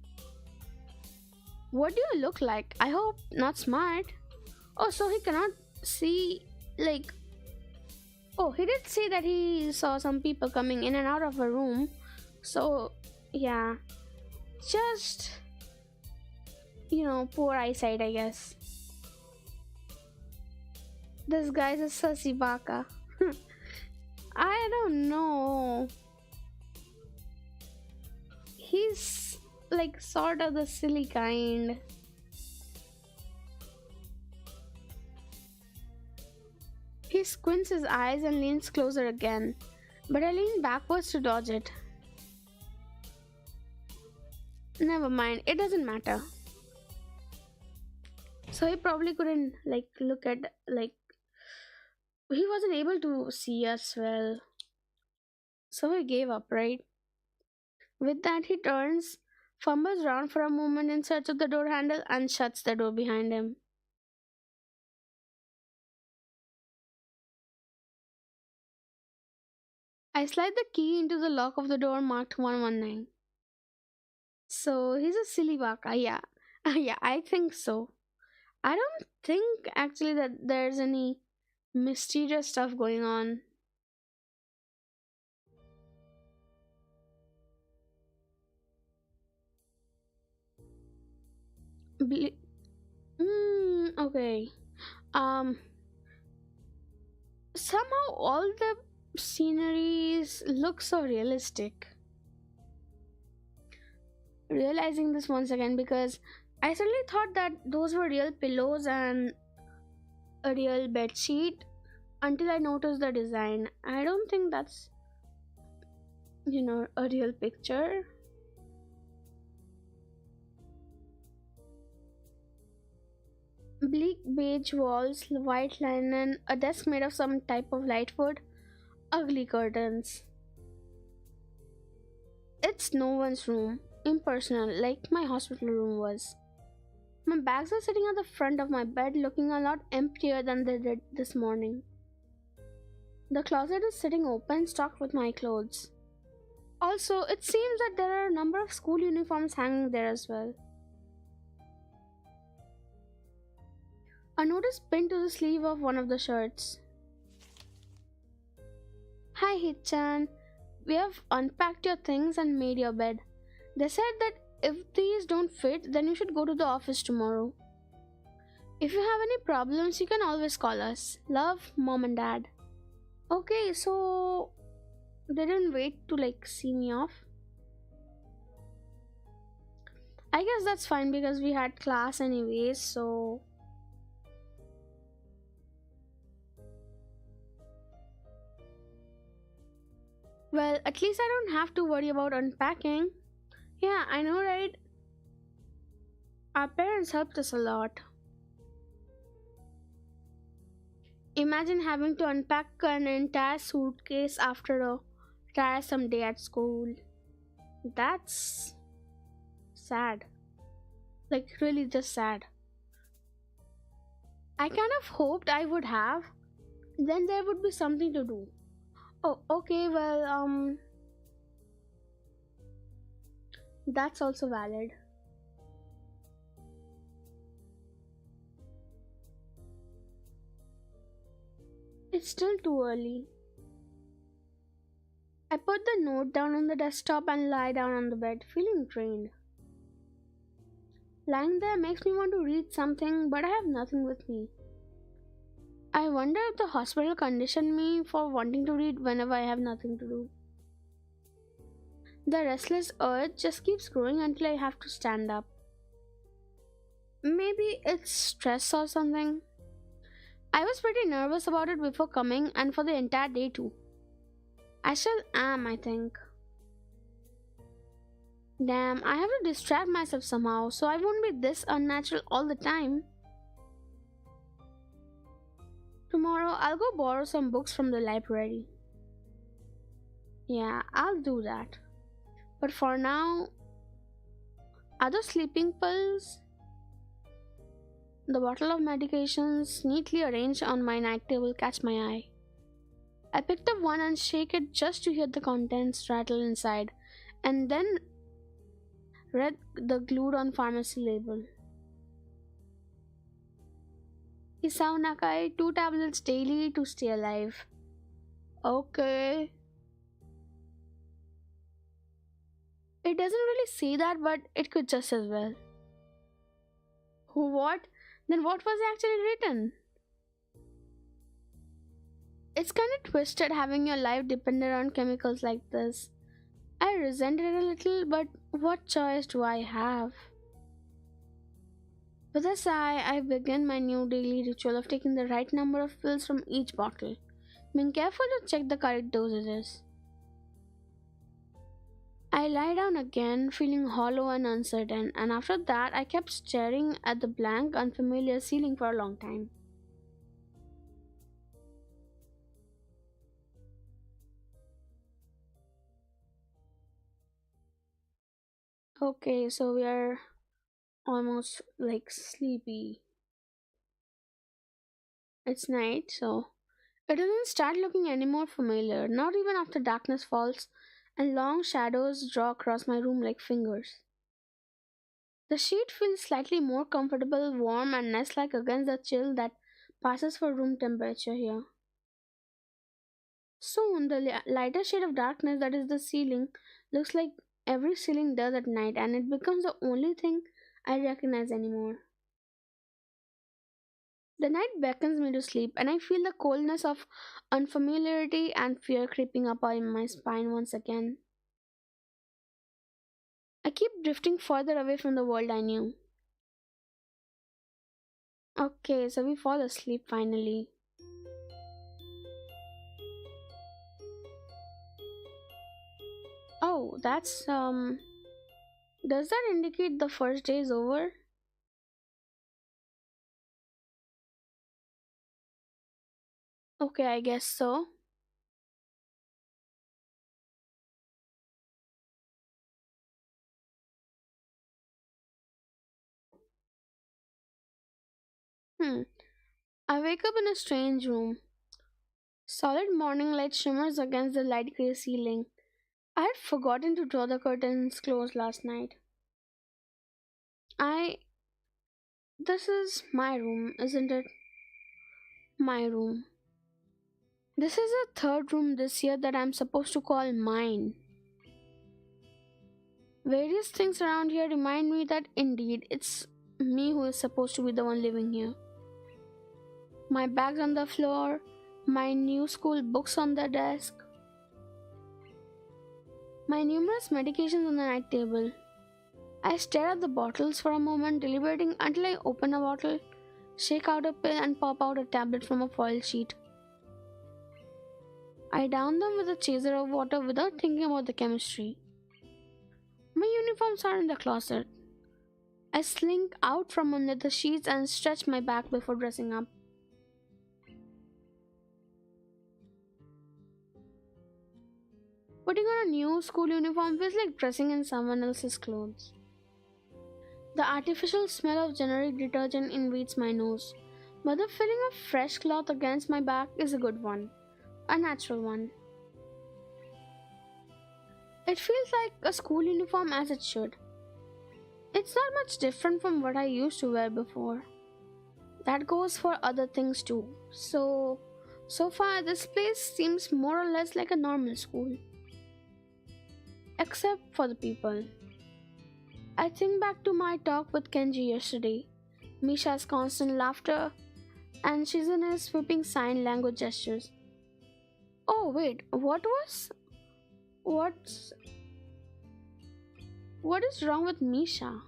What do you look like? I hope not smart. Oh, so he cannot see, like... Oh, he did say that he saw some people coming in and out of a room. So, yeah. Just... poor eyesight, I guess. This guy's a sussy baka. I don't know. He's like sort of the silly kind. He squints his eyes and leans closer again, but I lean backwards to dodge it. Never mind, it doesn't matter. So he probably couldn't look at he wasn't able to see us well. So he gave up, right? With that he turns, fumbles around for a moment in search of the door handle and shuts the door behind him. I slide the key into the lock of the door marked 119. So he's a silly baka, yeah. Yeah, I think so. I don't think actually that there's any mysterious stuff going on. Okay. Somehow all the sceneries look so realistic. Realizing this once again because I suddenly thought that those were real pillows and a real bed sheet until I noticed the design. I don't think that's a real picture. Bleak beige walls, white linen, a desk made of some type of light wood, ugly curtains. It's no one's room, impersonal, like my hospital room was. My bags are sitting at the front of my bed looking a lot emptier than they did this morning. The closet is sitting open, stocked with my clothes. Also, it seems that there are a number of school uniforms hanging there as well. A note is pinned to the sleeve of one of the shirts. Hi Hichan, we have unpacked your things and made your bed. They said that if these don't fit, then you should go to the office tomorrow. If you have any problems, you can always call us. Love, Mom and Dad. Okay, so they didn't wait to see me off. I guess that's fine because we had class anyways, so... Well, at least I don't have to worry about unpacking. Yeah, I know, right? Our parents helped us a lot. Imagine having to unpack an entire suitcase after a tiresome day at school. That's sad. Like, really just sad. I kind of hoped I would have. Then there would be something to do. Oh, okay, well, that's also valid. It's still too early. I put the note down on the desktop and lie down on the bed, feeling drained. Lying there makes me want to read something, but I have nothing with me. I wonder if the hospital conditioned me for wanting to read whenever I have nothing to do. The restless urge just keeps growing until I have to stand up. Maybe it's stress or something. I was pretty nervous about it before coming and for the entire day too. I still am, I think. Damn, I have to distract myself somehow so I won't be this unnatural all the time. Tomorrow I'll go borrow some books from the library. Yeah, I'll do that. But for now, are those sleeping pills? The bottle of medications neatly arranged on my night table catch my eye. I picked up one and shake it just to hear the contents rattle inside, and then read the glued on pharmacy label. Hisao Nakai, 2 tablets daily to stay alive. Okay. It doesn't really say that, but it could just as well. What? Then what was actually written? It's kinda twisted having your life dependent on chemicals like this. I resent it a little, but what choice do I have? With a sigh, I begin my new daily ritual of taking the right number of pills from each bottle, being careful to check the correct dosages. I lie down again, feeling hollow and uncertain, and after that, I kept staring at the blank, unfamiliar ceiling for a long time. Okay, so we are almost like sleepy. It's night, so it doesn't start looking any more familiar, not even after darkness falls and long shadows draw across my room like fingers. The sheet feels slightly more comfortable, warm, and nest like against the chill that passes for room temperature here. Soon, the lighter shade of darkness that is the ceiling looks like every ceiling does at night, and it becomes the only thing I recognize anymore. The night beckons me to sleep, and I feel the coldness of unfamiliarity and fear creeping up in my spine once again. I keep drifting further away from the world I knew. Okay, so we fall asleep finally. Oh, does that indicate the first day is over? Okay, I guess so. Hmm. I wake up in a strange room. Solid morning light shimmers against the light grey ceiling. I had forgotten to draw the curtains close last night. I. This is my room, isn't it? My room. This is the third room this year that I'm supposed to call mine. Various things around here remind me that indeed it's me who is supposed to be the one living here. My bags on the floor, my new school books on the desk, my numerous medications on the night table. I stare at the bottles for a moment, deliberating until I open a bottle, shake out a pill, and pop out a tablet from a foil sheet. I down them with a chaser of water without thinking about the chemistry. My uniforms are in the closet. I slink out from under the sheets and stretch my back before dressing up. Putting on a new school uniform feels like dressing in someone else's clothes. The artificial smell of generic detergent invades my nose, but the feeling of fresh cloth against my back is a good one, a natural one. It feels like a school uniform as it should. It's not much different from what I used to wear before. That goes for other things too. So far this place seems more or less like a normal school. Except for the people. I think back to my talk with Kenji yesterday. Misha's constant laughter and Shizune's sweeping sign language gestures. Oh wait, what's what is wrong with Misha?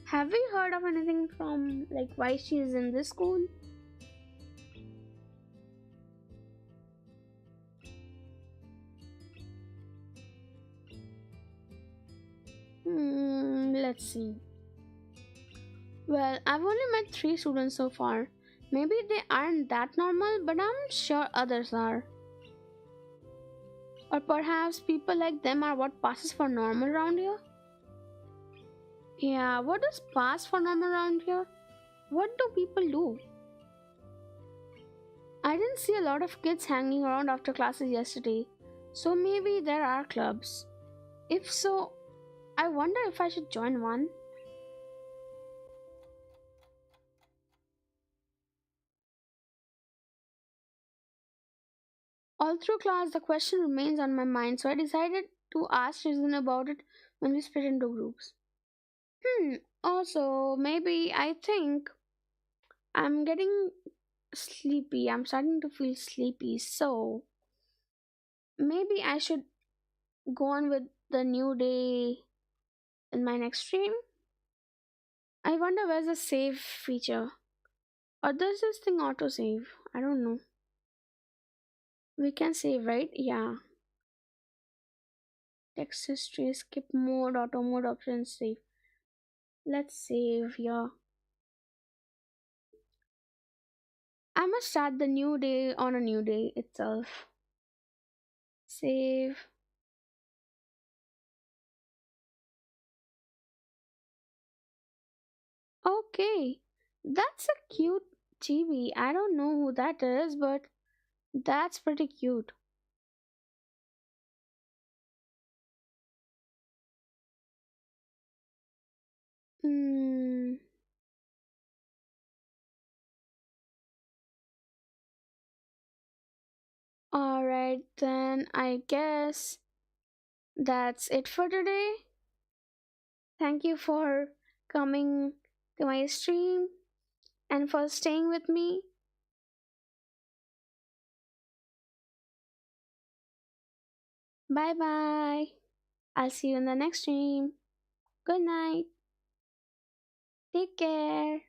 Have we heard of anything from like why she is in this school? Let's see. Well, I've only met 3 students so far. Maybe they aren't that normal, but I'm sure others are. Or perhaps people like them are what passes for normal around here? Yeah, what does pass for normal around here? What do people do? I didn't see a lot of kids hanging around after classes yesterday, so maybe there are clubs. If so, I wonder if I should join one. All through class, the question remains on my mind, so I decided to ask Shizune about it when we split into groups. Also, maybe I think I'm getting sleepy. I'm starting to feel sleepy, so maybe I should go on with the new day in my next stream. I wonder where's the save feature. Or does this thing auto save? I don't know. We can save, right? Yeah. Text history, skip mode, auto mode option, save. Let's save here. I must start the new day on a new day itself. Save. Okay. That's a cute chibi. I don't know who that is, but that's pretty cute. Hmm. Alright, then I guess that's it for today. Thank you for coming to my stream and for staying with me. Bye bye. I'll see you in the next stream. Good night. Take care.